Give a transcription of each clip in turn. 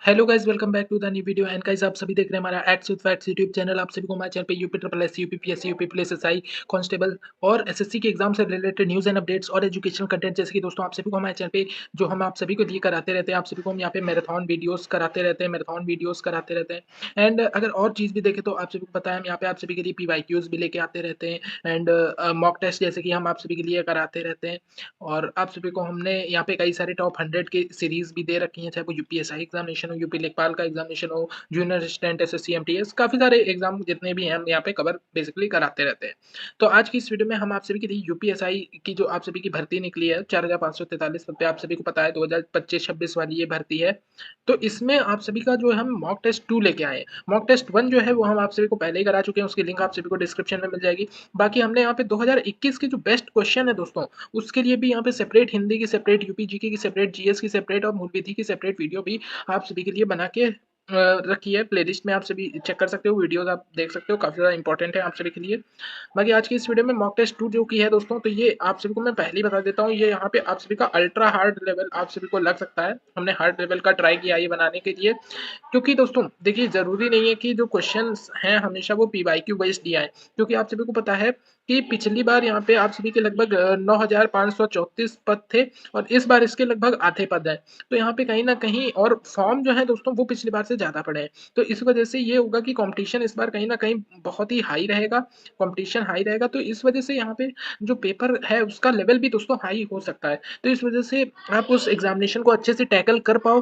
Hello guys, welcome back to the new video and guys आप सभी देख रहे हैं हमारा X with facts YouTube channel. आप सभी को हमारे चैनल पे UP triple S, UP PSC, UP police SI, constable और एसएससी के एग्जाम से रिलेटेड न्यूज़ एंड अपडेट्स और एजुकेशनल कंटेंट जैसे कि दोस्तों आप सभी को हमारे चैनल पे जो हम आप सभी को लिए कराते रहते हैं। आप सभी को हम यहाँ पे मैराथन वीडियोस कराते रहते हैं, मैराथन वीडियोस कराते रहते हैं। एंड अगर और चीज़ भी देखें तो आप सभी को पता है हम यहाँ पे आप सभी के लिए पीवाईक्यूज भी लेके आते रहते हैं एंड मॉक टेस्ट जैसे कि हम आप सभी के लिए कराते रहते हैं। और आप सभी को हमने यहाँ पे कई सारे टॉप 100 की सीरीज भी दे रखी हैं, चाहे वो यूपीएसआई एग्जामिनेशन हो, यूपी लेखपाल का एग्जामिनेशन हो, जूनियर असिस्टेंट, एसएससी, एमटीएस, काफी सारे एग्जाम जितने भी हैं हम यहाँ पे कवर बेसिकली कराते रहते हैं। तो आज की इस वीडियो में हम आप सभी के लिए यूपीएसआई की जो आप सभी की भर्ती निकली है 4543 पद पे, आप सभी को पता है 2025-26 वाली ये भर्ती है। तो इसमें आप सभी का जो है हम मॉक टेस्ट 2 लेके आए हैं। मॉक टेस्ट 1 जो है वो हम आप सभी को पहले ही करा चुके हैं, उसकी लिंक आप सभी को डिस्क्रिप्शन में मिल जाएगी। बाकी हमने यहाँ पे 2021 के जो बेस्ट क्वेश्चन है दोस्तों, उसके लिए भी यहाँ पे सेपरेट हिंदी की सेपरेट, यूपी जीके की सेपरेट, जीएस की सेपरेट और मूल विधि की सेपरेट वीडियो भी आप सभी के लिए बना के रखी है। प्लेलिस्ट में आप सभी चेक कर सकते हो, वीडियोस आप देख सकते हो, काफी ज़्यादा इंपॉर्टेंट है आप सभी के लिए। बाकी आज की इस वीडियो में मॉक टेस्ट 2 जो की है दोस्तों, तो ये आप सभी को मैं पहले ही बता देता हूँ, ये यहाँ पे आप सभी का अल्ट्रा हार्ड लेवल आप सभी को लग सकता है। हमने हार्ड लेवल का ट्राई किया ये बनाने के लिए, क्योंकि दोस्तों देखिए ज़रूरी नहीं है कि जो क्वेश्चंस हैं हमेशा वो पीवाईक्यू बेस्ड दिया है, क्योंकि आप सभी को पता है कि पिछली बार यहाँ पे आप सभी के लगभग 9534 पद थे और इस बार इसके लगभग आधे पद हैं। तो यहाँ पे कहीं ना कहीं और फॉर्म जो है दोस्तों वो पिछली बार से ज़्यादा पड़े हैं। तो इस वजह से ये होगा कि कंपटीशन इस बार कहीं ना कहीं बहुत ही हाई रहेगा, कंपटीशन हाई रहेगा। तो इस वजह से यहाँ पे जो पेपर है उसका लेवल भी दोस्तों हाई हो सकता है। तो इस वजह से आप उस एग्जामिनेशन को अच्छे से टैकल कर पाओ,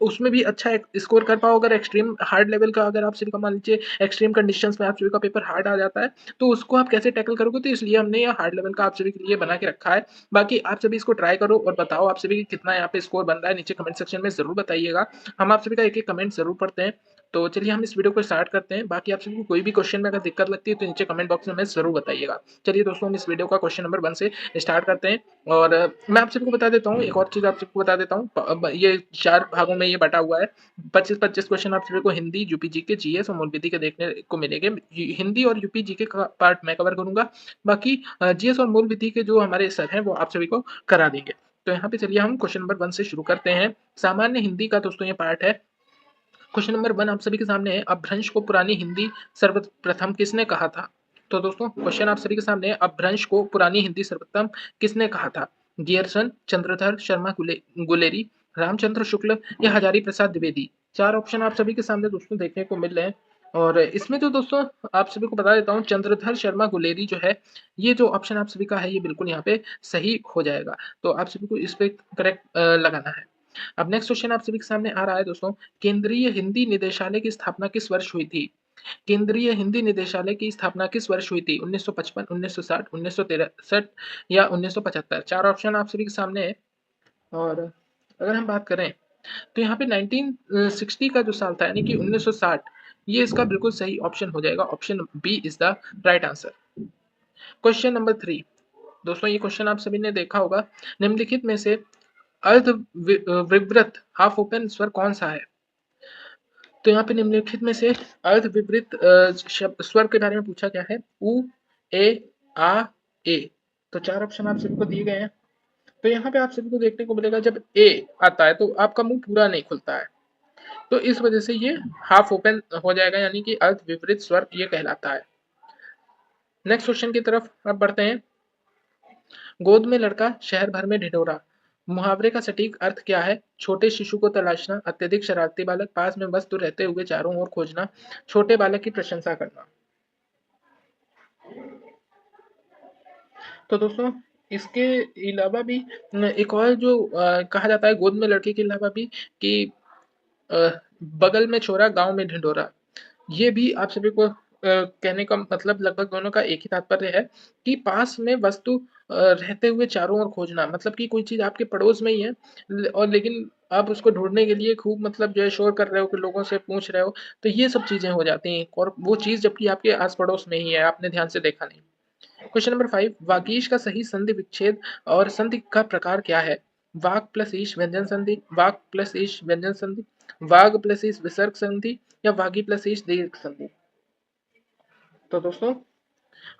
उसमें भी अच्छा स्कोर कर पाओ। अगर एक्सट्रीम हार्ड लेवल का अगर आप सभी का मान लीजिए एक्सट्रीम कंडीशंस में आप सभी का पेपर हार्ड आ जाता है, तो उसको आप कैसे टैकल करोगे, तो इसलिए हमने ये हार्ड लेवल का आप सभी के लिए बना के रखा है। बाकी आप सभी इसको ट्राई करो और बताओ आप सभी कितना यहाँ पे स्कोर बन रहा है, नीचे कमेंट सेक्शन में जरूर बताइएगा। हम आप सभी का एक एक कमेंट जरूर पढ़ते हैं। तो चलिए हम इस वीडियो को स्टार्ट करते हैं। बाकी आप सभी को कोई भी क्वेश्चन में अगर दिक्कत लगती है तो नीचे कमेंट बॉक्स में हमें जरूर बताइएगा। चलिए दोस्तों हम इस वीडियो का क्वेश्चन नंबर 1 से स्टार्ट करते हैं। और मैं आप सभी को बता देता हूँ, एक और चीज़ आप सबको बता देता हूँ, ये 4 भागों में ये बटा हुआ है। 25-25 क्वेश्चन आप सभी को हिंदी, यूपी जीके, जीएस और मूल विधि के देखने को मिलेंगे। हिंदी और यूपी जीके का पार्ट मैं कवर करूंगा, बाकी जीएस और मूल विधि के जो हमारे सर हैं वो आप सभी को करा देंगे। तो यहाँ पे चलिए हम क्वेश्चन नंबर 1 से शुरू करते हैं। सामान्य हिंदी का दोस्तों ये पार्ट है। क्वेश्चन नंबर 1 आप सभी के सामने है, अपभ्रंश को पुरानी हिंदी सर्वप्रथम किसने कहा था? तो दोस्तों क्वेश्चन आप सभी के सामने है, अपभ्रंश को पुरानी हिंदी सर्वप्रथम किसने कहा था? गियरसन, चंद्रधर शर्मा गुलेरी, रामचंद्र शुक्ल या हजारी प्रसाद द्विवेदी? 4 ऑप्शन आप सभी के सामने दोस्तों देखने को मिल रहे हैं। और इसमें जो दोस्तों आप सभी को बता देता हूँ, चंद्रधर शर्मा गुलेरी जो है, ये जो ऑप्शन आप सभी का है ये बिल्कुल यहाँ पे सही हो जाएगा। तो आप सभी को इस पे करेक्ट लगाना है। अब नेक्स्ट क्वेश्चन आप सभी के सामने आ रहा है दोस्तों, केंद्रीय हिंदी निदेशालय की स्थापना किस वर्ष हुई थी? केंद्रीय हिंदी निदेशालय की स्थापना किस वर्ष हुई थी? 1955, 1960, 1963 या 1975? 4 ऑप्शन आप सभी के सामने है। और अगर हम बात करें तो यहाँ पे 1960 का जो साल था यानी कि 1960, ये इसका बिल्कुल सही ऑप्शन हो जाएगा। Option B is the right answer. Question number 3 दोस्तों, ये क्वेश्चन आप सभी ने देखा होगा, निम्नलिखित में से अर्ध विवृत हाफ ओपन स्वर कौन सा है? तो यहाँ पे निम्नलिखित में से अर्ध विवृत स्वर के बारे में पूछा गया है। उ, ए, आ, ए। तो 4 ऑप्शन आप सभी को दिए गए हैं। तो यहाँ पे आप सभी को देखने को मिलेगा, जब ए आता है तो आपका मुंह पूरा नहीं खुलता है, तो इस वजह से ये हाफ ओपन हो जाएगा, यानी कि अर्ध विपरीत स्वर ये कहलाता है। नेक्स्ट क्वेश्चन की तरफ अब बढ़ते हैं। गोद में लड़का शहर भर में ढिढोरा, मुहावरे का सटीक अर्थ क्या है? छोटे शिशु को तलाशना, अत्यधिक शरारती बालक, पास में वस्तु रहते हुए चारों ओर खोजना, छोटे बालक की प्रशंसा करना। तो दोस्तों इसके अलावा भी एक और जो कहा जाता है गोद में लड़के के अलावा भी कि बगल में छोरा गांव में ढिंढोरा, ये भी आप सभी को कहने का मतलब लगभग दोनों का एक ही तात्पर्य है कि पास में वस्तु रहते हुए चारों ओर खोजना, मतलब कि कोई चीज आपके पड़ोस में ही है और लेकिन आप उसको ढूंढने के लिए खूब मतलब जो है शोर कर रहे हो कि लोगों से पूछ रहे हो, तो ये सब चीजें हो जाती हैं और वो चीज जबकि आपके आस पड़ोस में ही है, आपने ध्यान से देखा नहीं। क्वेश्चन नंबर 5, वागीश का सही संधि विच्छेद और संधि का प्रकार क्या है? वाग प्लस ईश व्यंजन संधि, वाग प्लस ईश व्यंजन संधि, वाग प्लस ईश विसर्ग संधि या वागी प्लस ईश दीर्घ संधि? तो दोस्तों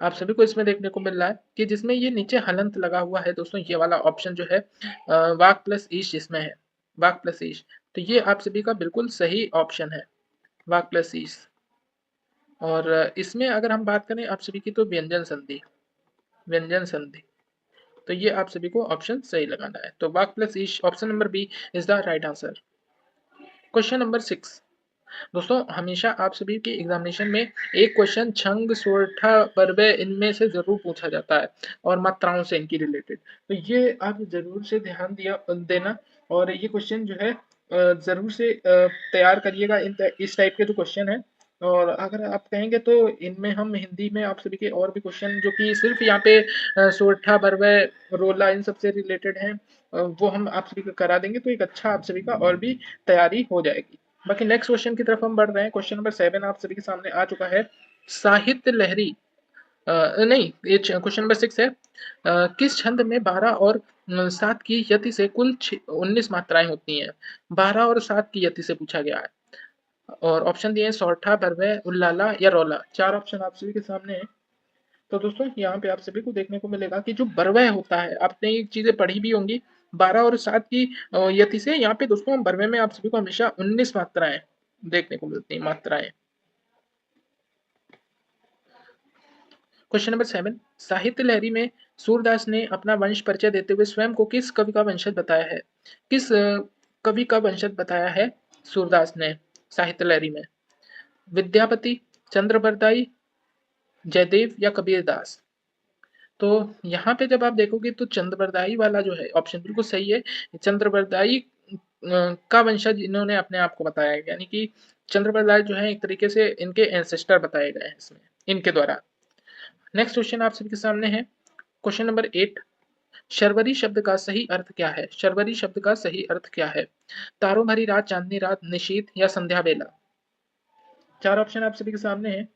आप सभी को इसमें देखने को मिल रहा है कि जिसमें ये नीचे हलंत लगा हुआ है दोस्तों, ये वाला ऑप्शन जो है वाग प्लस ईश जिसमें है, वाग प्लस ईश। तो ये आप सभी का बिल्कुल सही ऑप्शन है, वाक प्लस ईश। और इसमें अगर हम बात करें आप सभी की, तो व्यंजन संधि, व्यंजन संधि, तो ये आप सभी को ऑप्शन सही लगाना है। तो वाक प्लस ईश, option number B is the right answer. Question number 6। दोस्तों हमेशा आप सभी के एग्जामिनेशन में एक क्वेश्चन छंग, सोरठा, बरवे इनमें से जरूर पूछा जाता है, और मात्राओं से इनकी रिलेटेड। तो ये आप जरूर से ध्यान देना, और ये क्वेश्चन जो है जरूर से तैयार करिएगा। इस टाइप के जो क्वेश्चन है, और अगर आप कहेंगे तो इनमें हम हिंदी में आप सभी के और भी क्वेश्चन जो कि सिर्फ यहाँ पे सोरठा, बरवे, रोला इन सब से रिलेटेड हैं, वो हम आप सभी को करा देंगे, तो एक अच्छा आप सभी का और भी तैयारी हो जाएगी। बाकी नेक्स्ट क्वेश्चन की तरफ हम बढ़ रहे हैं। क्वेश्चन नंबर 7 आप सभी के सामने आ चुका है। साहित्य लहरी, नहीं, ये क्वेश्चन नंबर 6 है। किस छंद में 12 और 7 की यति से कुल 19 मात्राएं होती हैं? 12 और 7 की यति से पूछा गया है, और ऑप्शन दिए हैं सौठा, बरवे, उल्लाला या रौला। 4 ऑप्शन आप सभी के सामने है। तो दोस्तों यहाँ पे आप सभी को देखने को मिलेगा कि जो बरवे होता है, आपने ये चीजें पढ़ी भी होंगी, 12 और 7 की यति से। यहाँ पे दोस्तों बरवे में आप सभी को हमेशा 19 मात्राएं देखने को मिलती हैं, मात्राएं। Question number 7। साहित्य लहरी में सूरदास ने अपना वंश परिचय देते हुए स्वयं को किस कवि का वंशज बताया है? किस कवि का वंशज बताया है सूरदास ने साहित्य लहरी में? विद्यापति, चंद्रबरदाई, जयदेव या कबीरदास? तो यहाँ पे जब आप देखोगे तो चंद्रबरदाई वाला जो है ऑप्शन बिल्कुल सही है। चंद्रबरदाई का वंशज इन्होंने अपने आप को बताया है, यानी कि चंद्रबरदाई जो है एक तरीके से इनके एंसेस्टर बताए गए हैं इसमें, इनके द्वारा। नेक्स्ट क्वेश्चन आप सभी के सामने है। Question number 8। शर्वरी शब्द का सही अर्थ क्या है? शर्वरी शब्द का सही अर्थ क्या है? तारों भरी रात, चांदनी रात, निशीथ या संध्या बेला? 4 ऑप्शन आप सभी के सामने है।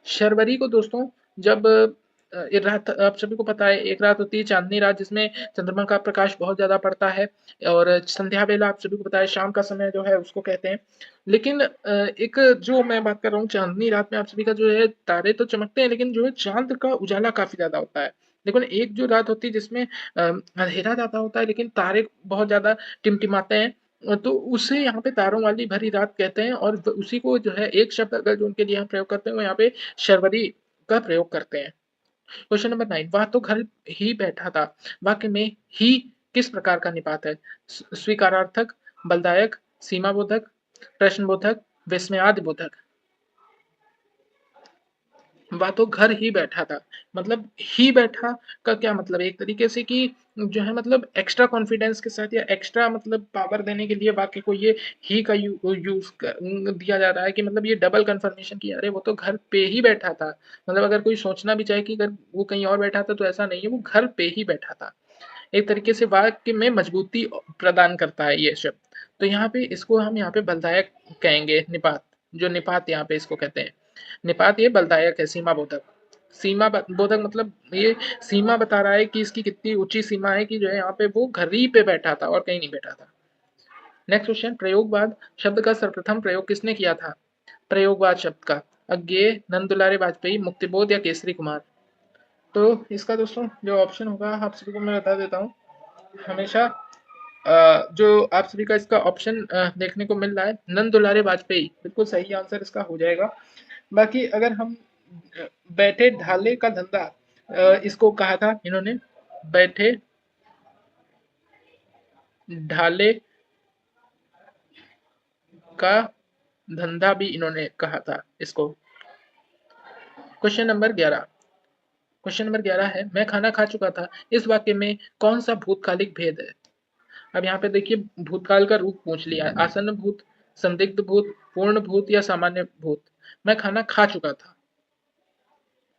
शर्वरी को दोस्तों जब एक रात, आप सभी को पता है, एक रात होती है चांदनी रात जिसमें चंद्रमा का प्रकाश बहुत ज्यादा पड़ता है, और संध्या बेला आप सभी को पता है शाम का समय जो है उसको कहते हैं। लेकिन एक जो मैं बात कर रहा हूँ चांदनी रात में आप सभी का जो है तारे तो चमकते हैं, लेकिन जो है चांद का उजाला काफी ज्यादा होता है। लेकिन एक जो रात होती है जिसमें अंधेरा ज्यादा होता है लेकिन तारे बहुत ज्यादा टिमटिमाते हैं, तो उसे यहाँ पे तारों वाली भरी रात कहते हैं, और उसी को जो है एक शब्द अगर जो उनके लिए हम प्रयोग करते हैं वो यहाँ पे शर्वरी का प्रयोग करते हैं। Question number 9। वह तो घर ही बैठा था, वाक्य में ही किस प्रकार का निपात है? स्वीकारार्थक, बलदायक, सीमाबोधक, प्रश्नबोधक, विस्मयादिबोधक? वह तो घर ही बैठा था, मतलब ही बैठा का क्या मतलब है? एक तरीके से कि जो है मतलब एक्स्ट्रा कॉन्फिडेंस के साथ या एक्स्ट्रा मतलब पावर देने के लिए वाक्य को ये ही का यूज दिया जा रहा है, कि मतलब ये डबल कंफर्मेशन की अरे वो तो घर पे ही बैठा था। मतलब अगर कोई सोचना भी चाहे कि अगर वो कहीं और बैठा था, तो ऐसा नहीं है, वो घर पे ही बैठा था। एक तरीके से वाक्य में मजबूती प्रदान करता है ये शब्द। तो यहाँ पे इसको हम यहाँ पे बलदायक कहेंगे, निपात, जो निपात यहाँ पे इसको कहते हैं। निपात ये बलदायक है, सीमा बोधक। सीमा बोधक मतलब ये सीमा बता रहा है कि इसकी कितनी ऊंची सीमा है, कि जो है यहाँ पे वो घर ही पे बैठा था और कहीं नहीं बैठा था। Next question. प्रयोगवाद शब्द का सर्वप्रथम प्रयोग किसने किया था? प्रयोगवाद शब्द का अज्ञेय, नंद दुलारे वाजपेयी, मुक्तिबोध या केसरी कुमार? तो इसका दोस्तों जो ऑप्शन होगा आप सभी को मैं बता देता हूँ। हमेशा जो आप सभी का इसका ऑप्शन देखने को मिल रहा है, नंद दुलारे वाजपेयी बिल्कुल सही आंसर इसका हो जाएगा। बाकी अगर हम बैठे ढाले का धंधा, इसको कहा था इन्होंने, बैठे ढाले का धंधा भी इन्होंने कहा था इसको। Question number 11। क्वेश्चन नंबर 11 है, मैं खाना खा चुका था, इस वाक्य में कौन सा भूतकालिक भेद है? अब यहाँ पे देखिए भूतकाल का रूप पूछ लिया है, आसन्न भूत, संदिग्ध भूत, पूर्ण भूत या सामान्य भूत। मैं खाना खा चुका था,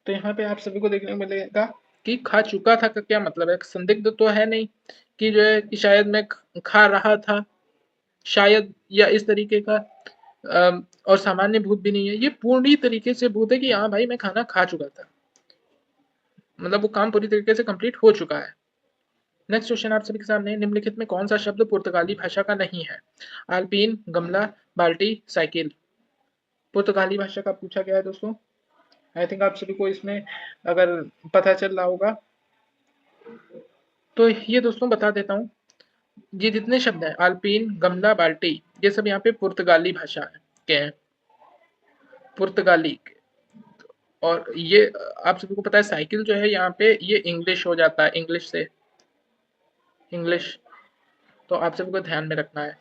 तो यहाँ पे आप सभी को देखने को मिलेगा कि खा चुका था का क्या मतलब है। संदिग्ध तो है नहीं कि जो है कि शायद मैं खा रहा था, शायद, या इस तरीके का, और सामान्य भूत भी नहीं है, ये पूर्ण तरीके से भूत है कि हाँ भाई मैं खाना खा चुका था, मतलब वो काम पूरी तरीके से कंप्लीट हो चुका है। नेक्स्ट क्वेश्चन आप सभी के सामने, निम्नलिखित में कौन सा शब्द पुर्तगाली भाषा का नहीं है? आल्पीन, गमला, बाल्टी, साइकिल? पुर्तगाली भाषा का पूछा गया है दोस्तों। आई थिंक आप सभी को इसमें अगर पता चल रहा होगा, तो ये दोस्तों बता देता हूँ। ये जितने शब्द हैं अल्पीन, गमला, बाल्टी, ये सब यहाँ पे पुर्तगाली भाषा के हैं, पुर्तगाली के। और ये आप सभी को पता है साइकिल जो है यहाँ पे ये इंग्लिश हो जाता है, इंग्लिश से, इंग्लिश। तो आप सभी को ध्यान में रखना है।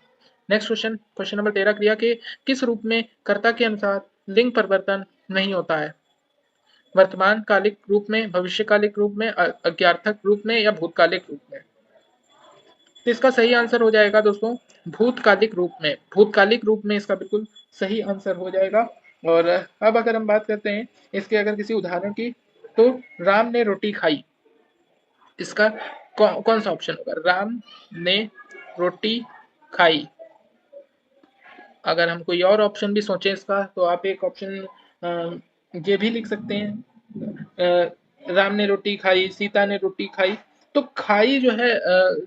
नेक्स्ट क्वेश्चन, क्वेश्चन नंबर 13, क्रिया के किस रूप में कर्ता के अनुसार लिंग परिवर्तन नहीं होता है? वर्तमान कालिक रूप में, भविष्यकालिक रूप में, अज्ञार्थक रूप में या भूतकालिक रूप में? तो इसका सही आंसर हो जाएगा दोस्तों भूतकालिक रूप में, भूतकालिक रूप में इसका बिल्कुल सही आंसर हो जाएगा। और अब अगर हम बात करते हैं इसके अगर किसी उदाहरण की, तो राम ने रोटी खाई, इसका कौन सा ऑप्शन होगा? राम ने रोटी खाई। अगर हम कोई और ऑप्शन भी सोचें इसका, तो आप एक ऑप्शन ये भी लिख सकते हैं, राम ने रोटी खाई, सीता ने रोटी खाई। तो खाई जो है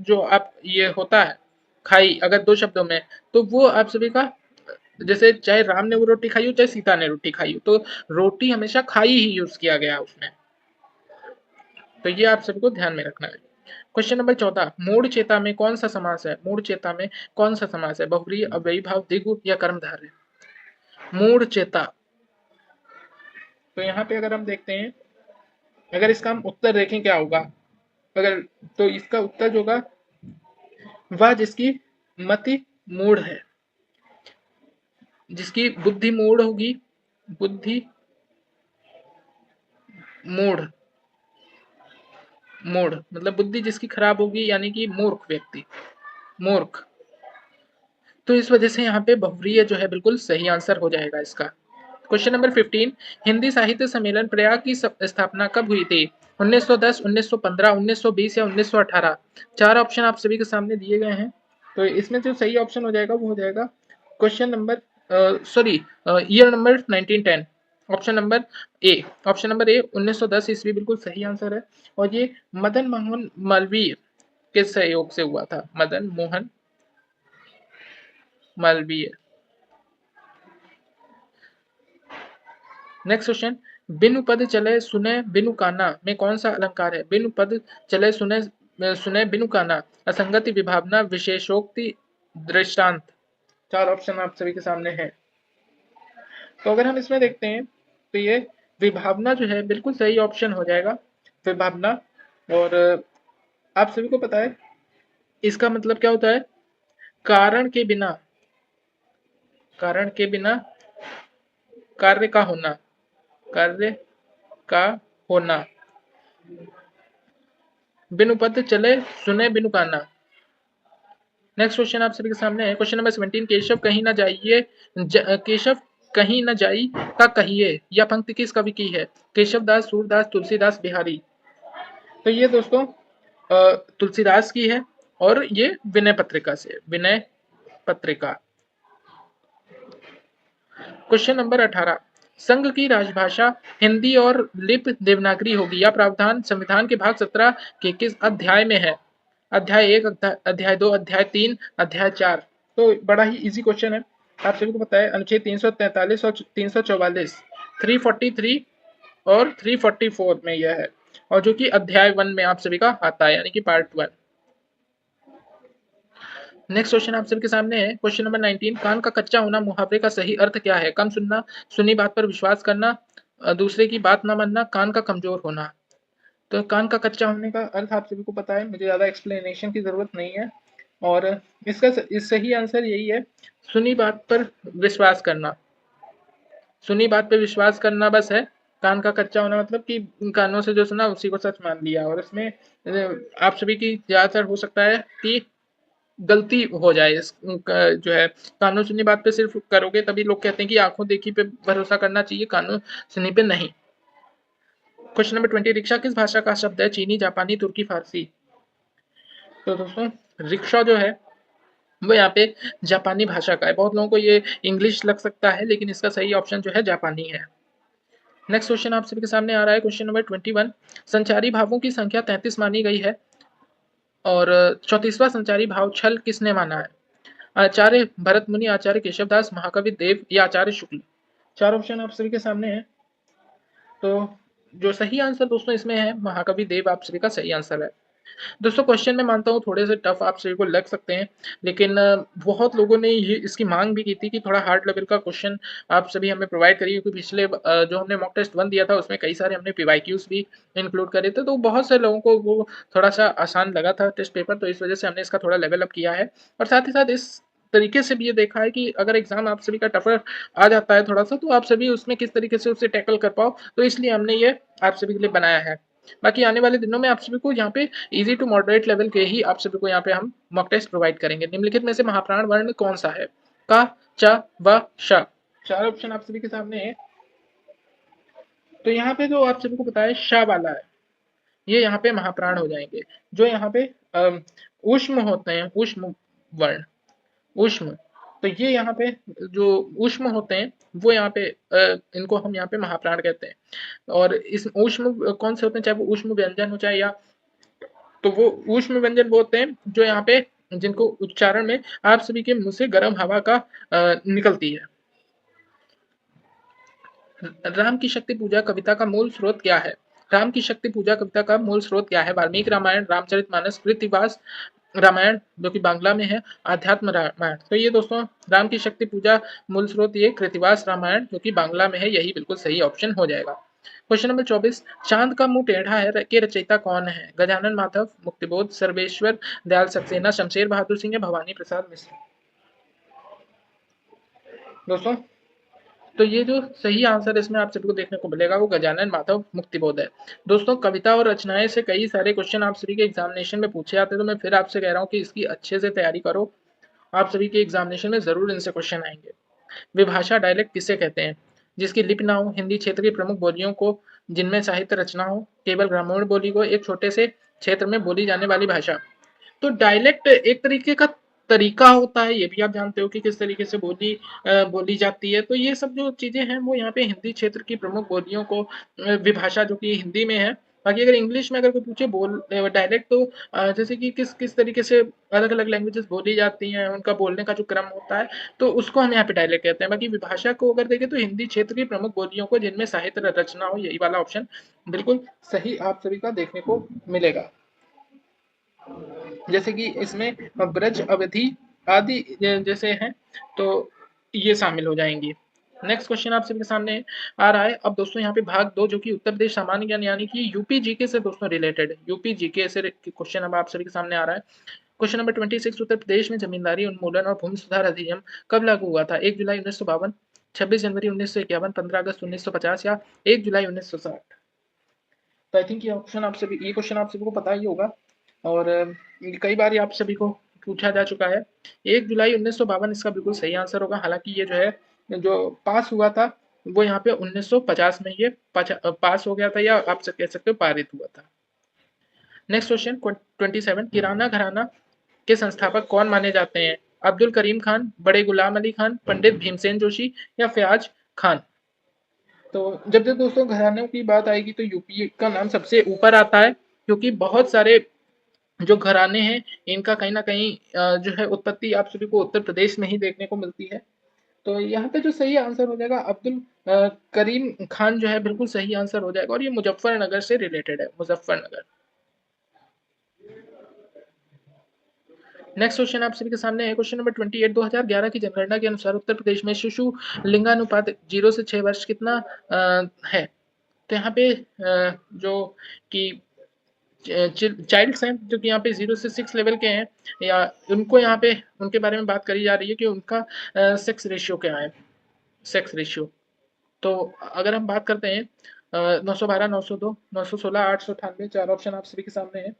जो आप ये होता है खाई अगर दो शब्दों में, तो वो आप सभी का जैसे चाहे राम ने वो रोटी खाई हो चाहे सीता ने रोटी खाई हो, तो रोटी हमेशा खाई ही यूज किया गया उसमें। तो ये आप सभी को ध्यान में रखना है। क्वेश्चन नंबर 14, मूढ़ चेता में कौन सा समास है? मूढ़ चेता में कौन सा समास है? बहुव्रीहि, अव्ययीभाव, द्विगु या कर्मधारय? मूढ़ चेता। तो यहाँ पे अगर हम देखते हैं, अगर इसका हम उत्तर देखें क्या होगा, अगर तो इसका उत्तर जो होगा वह जिसकी मति मूढ़ है, जिसकी बुद्धि मूढ़ होगी, बुद्धि मूढ़, मूढ़ मतलब बुद्धि जिसकी खराब होगी, यानी कि मूर्ख व्यक्ति, मूर्ख। तो इस वजह से यहाँ पे बहुव्रीहि जो है बिल्कुल सही आंसर हो जाएगा इसका। क्वेश्चन नंबर 15, हिंदी साहित्य सम्मेलन प्रयाग की स्थापना कब हुई थी? 1910, 1915, 1920 या 1918? चार ऑप्शन आप सभी के सामने दिए गए हैं। तो इसमें जो सही ऑप्शन हो जाएगा वो हो जाएगा question number sorry year number 1910, option number A. Option number A 1910 ईस्वी बिल्कुल सही आंसर है। और ये मदन मोहन मालवीय के सहयोग से हुआ था, मदन मोहन मालवीय। नेक्स्ट क्वेश्चन, बिनु पद चले सुने बिनु काना में कौन सा अलंकार है? बिनु पद चले सुने सुने बिनु काना, असंगति, विभावना, विशेषोक्ति, दृष्टांत। चार ऑप्शन आप सभी के सामने हैं। तो अगर हम इसमें देखते हैं तो ये विभावना जो है बिल्कुल सही ऑप्शन हो जाएगा, विभावना। और आप सभी को पता है इसका मतलब क्या होता है? कारण के बिना, कारण के बिना कार्य का होना, कार्य का होना। बिनु पद चले सुने बिनु काना। नेक्स्ट क्वेश्चन आप सभी के सामने है, क्वेश्चन नंबर 17, केशव कहीं न जाइए केशव कहीं न जाई का कहिए, यह पंक्ति किस कवि की है? केशवदास, सूरदास, तुलसीदास, बिहारी? तो ये दोस्तों तुलसीदास की है, और ये विनय पत्रिका से, विनय पत्रिका। क्वेश्चन नंबर 18, संघ की राजभाषा हिंदी और लिपि देवनागरी होगी, यह प्रावधान संविधान के भाग 17 के किस अध्याय में है? अध्याय 1, अध्याय 2, अध्याय 3, अध्याय 4? तो बड़ा ही इजी क्वेश्चन है, आप सभी को पता है अनुच्छेद 343 और 344, 343 और 344 में यह है, और जो कि अध्याय 1 में आप सभी का आता है, यानी कि पार्ट 1। नेक्स्ट क्वेश्चन आप सबके सामने है, क्वेश्चन नंबर 19, कान का कच्चा होना मुहावरे का सही अर्थ क्या है? कम सुनना, सुनी बात पर विश्वास करना, दूसरे की बात न मानना, कान का कमजोर होना। तो कान का कच्चा होने का अर्थ आप सभी को पता है, मुझे ज्यादा एक्सप्लेनेशन की जरूरत नहीं है। और इसका सही आंसर यही है, सुनी बात पर विश्वास करना, सुनी बात पर विश्वास करना बस है। कान का कच्चा होना मतलब कि कानों से जो सुना उसी को सच मान लिया। और इसमें आप सभी की ज्यादातर हो सकता है कि गलती हो जाए, इस जो है कानों सुनी बात पे सिर्फ करोगे, तभी लोग कहते हैं कि आंखों देखी पे भरोसा करना चाहिए, कानों सुनी पे नहीं। क्वेश्चन नंबर 20, रिक्शा किस भाषा का शब्द है? चीनी, जापानी, तुर्की, फारसी? तो दोस्तों रिक्शा जो है वो यहाँ पे जापानी भाषा का है। बहुत लोगों को ये इंग्लिश लग सकता है, लेकिन इसका सही ऑप्शन जो है जापानी है। नेक्स्ट क्वेश्चन आप सभी के सामने आ रहा है, क्वेश्चन नंबर 21, संचारी भावों की संख्या 33 मानी गई है, और 34वां संचारी भाव छल किसने माना है? आचार्य भरत मुनि, आचार्य केशवदास, महाकवि देव या आचार्य शुक्ल? चार ऑप्शन आप सभी के सामने हैं। तो जो सही आंसर दोस्तों इसमें है महाकवि देव, आप सभी का सही आंसर है। दोस्तों क्वेश्चन मैं मानता हूँ थोड़े से टफ आप सभी को लग सकते हैं, लेकिन बहुत लोगों ने ये इसकी मांग भी की थी कि थोड़ा हार्ड लेवल का क्वेश्चन आप सभी हमें प्रोवाइड करिए, क्योंकि पिछले जो हमने मॉक टेस्ट 1 दिया था उसमें कई सारे हमने पीवाईक्यूज भी इंक्लूड करे थे, तो बहुत से लोगों को वो थोड़ा सा आसान लगा था टेस्ट पेपर, तो इस वजह से हमने इसका थोड़ा लेवल अप किया है। और साथ ही साथ इस तरीके से भी ये देखा है कि अगर एग्जाम आप सभी का टफर आ जाता है थोड़ा सा, तो आप सभी उसमें किस तरीके से उसे टैकल कर पाओ, तो इसलिए हमने ये आप सभी के लिए बनाया है। बाकी आने वाले दिनों में आप सभी को यहाँ पे इजी टू मॉडरेट लेवल के ही आप सभी को यहाँ पे हम मॉक टेस्ट प्रोवाइड करेंगे। निम्नलिखित में से महाप्राण वर्ण कौन सा है? का, च, व, श। चार ऑप्शन आप सभी के सामने है। तो यहाँ पे जो आप सभी को पता है श वाला है, ये यहाँ पे महाप्राण हो जाएंगे। जो यहाँ पे ऊष्म होते हैं, ऊष्म वर्ण, ऊष्म, तो ये यहाँ पे जो ऊष्म होते हैं वो यहाँ पे इनको हम यहाँ पे महाप्राण कहते हैं। और इस ऊष्म कौन से होते हैं, चाहे वो ऊष्म व्यंजन हो चाहे या, तो वो ऊष्म व्यंजन वो होते हैं जो यहाँ पे जिनको उच्चारण में आप सभी के मुंह से गर्म हवा का निकलती है। राम की शक्ति पूजा कविता का मूल स्रोत क्या है? राम की शक्ति पूजा कविता का मूल स्रोत क्या है? वाल्मीकि रामायण, रामचरितमानस, कृतिवास रामायण जो कि बांग्ला में है, आध्यात्म रामायण। तो ये दोस्तों राम की शक्ति पूजा मूल स्रोत ये कृतिवास रामायण जो कि बांग्ला में है, यही बिल्कुल सही ऑप्शन हो जाएगा। क्वेश्चन नंबर 24, चांद का मुंह टेढ़ा है के रचयिता कौन है? गजानन माधव, मुक्तिबोध, सर्वेश्वर दयाल सक्सेना, शमशेर बहादुर सिंह या भवानी प्रसाद मिश्र। दोस्तों तो ये जो सही आंसर इसमें आप सभी को देखने को मिलेगा वो गजानन माधव मुक्तिबोध है। दोस्तों कविता और रचनाएं से कई सारे क्वेश्चन आप सभी के एग्जामिनेशन में पूछे जाते हैं, तो मैं फिर आपसे कह रहा हूँ कि इसकी अच्छे से तैयारी करो, आप सभी के एग्जामिनेशन में जरूर इनसे क्वेश्चन आएंगे। विभाषा डायलेक्ट किसे कहते हैं? जिसकी लिपि ना हो, हिंदी क्षेत्र की प्रमुख बोलियों को जिनमें साहित्य रचना हो, केवल ग्रामीण बोली को एक छोटे से क्षेत्र में बोली जाने वाली भाषा। तो डायलेक्ट एक तरीके का तरीका होता है, ये भी आप जानते हो कि किस तरीके से बोली जाती है। तो ये सब जो चीजें हैं वो यहाँ पे हिंदी क्षेत्र की प्रमुख बोलियों को विभाषा जो कि हिंदी में है। बाकी अगर इंग्लिश में अगर कोई पूछे बोल डायलेक्ट, तो जैसे कि किस किस तरीके से अलग अलग लैंग्वेजेस बोली जाती हैं, उनका बोलने का जो क्रम होता है, तो उसको हम यहाँ पे डायलेक्ट कहते हैं। बाकी विभाषा को अगर देखें तो हिंदी क्षेत्र की प्रमुख बोलियों को जिनमें साहित्य रचना हो, यही वाला ऑप्शन बिल्कुल सही आप सभी का देखने को मिलेगा। जैसे कि इसमें ब्रज अवधि आदि जैसे हैं, तो ये शामिल हो जाएंगी। नेक्स्ट क्वेश्चन आप सबके सामने आ रहा है। अब दोस्तों यहाँ पे भाग 2 जो कि उत्तर प्रदेश सामान्य ज्ञान यानी कि यूपी जीके से दोस्तों रिलेटेड है। यूपी जीके से क्वेश्चन अब आप सभी के सामने आ रहा है। क्वेश्चन नंबर 26, उत्तर प्रदेश में जमींदारी उन्मूलन और भूमि सुधार अधिनियम कब लागू हुआ था? 1 जुलाई 1952, 26 जनवरी 1951, 15 अगस्त 1950 या 1 जुलाई 1960। तो आई थिंक ये क्वेश्चन आप सभी को पता ही होगा, और कई बार ये आप सभी को पूछा जा चुका है। 1 जुलाई 1952 इसका बिल्कुल सही आंसर होगा। हालांकि ये जो है जो पास हुआ था वो यहाँ पे 1950 में ये पास हो गया था, या आप कह सकते हो पारित हुआ था। नेक्स्ट क्वेश्चन 27, किराना घराना के संस्थापक कौन माने जाते हैं? अब्दुल करीम खान, बड़े गुलाम अली खान, पंडित भीमसेन जोशी या फयाज खान। तो जब जब दोस्तों घरानों की बात आएगी तो यूपी का नाम सबसे ऊपर आता है, क्योंकि बहुत सारे जो घराने हैं इनका कहीं ना कहीं जो है उत्पत्ति आप सभी को उत्तर प्रदेश में ही देखने को मिलती है। तो यहाँ पे जो सही आंसर हो जाएगा अब्दुल करीम खान जो है बिल्कुल सही आंसर हो जाएगा, और ये मुजफ्फरनगर से रिलेटेड है, मुजफ्फरनगर। नेक्स्ट क्वेश्चन आप सभी के सामने है। क्वेश्चन नंबर 28, 2011 की जनगणना के अनुसार उत्तर प्रदेश में शिशु लिंगानुपात 0 से 6 वर्ष कितना है? तो यहाँ पे जो कि चाइल्ड्स हैं जो कि यहाँ पे 0 से 6 लेवल के हैं, या उनको यहाँ पे उनके बारे में बात करी जा रही है कि उनका सेक्स रेशियो क्या है, सेक्स रेशियो। तो अगर हम बात करते हैं 912, 902, 916, 898, चार ऑप्शन आप सभी के सामने है।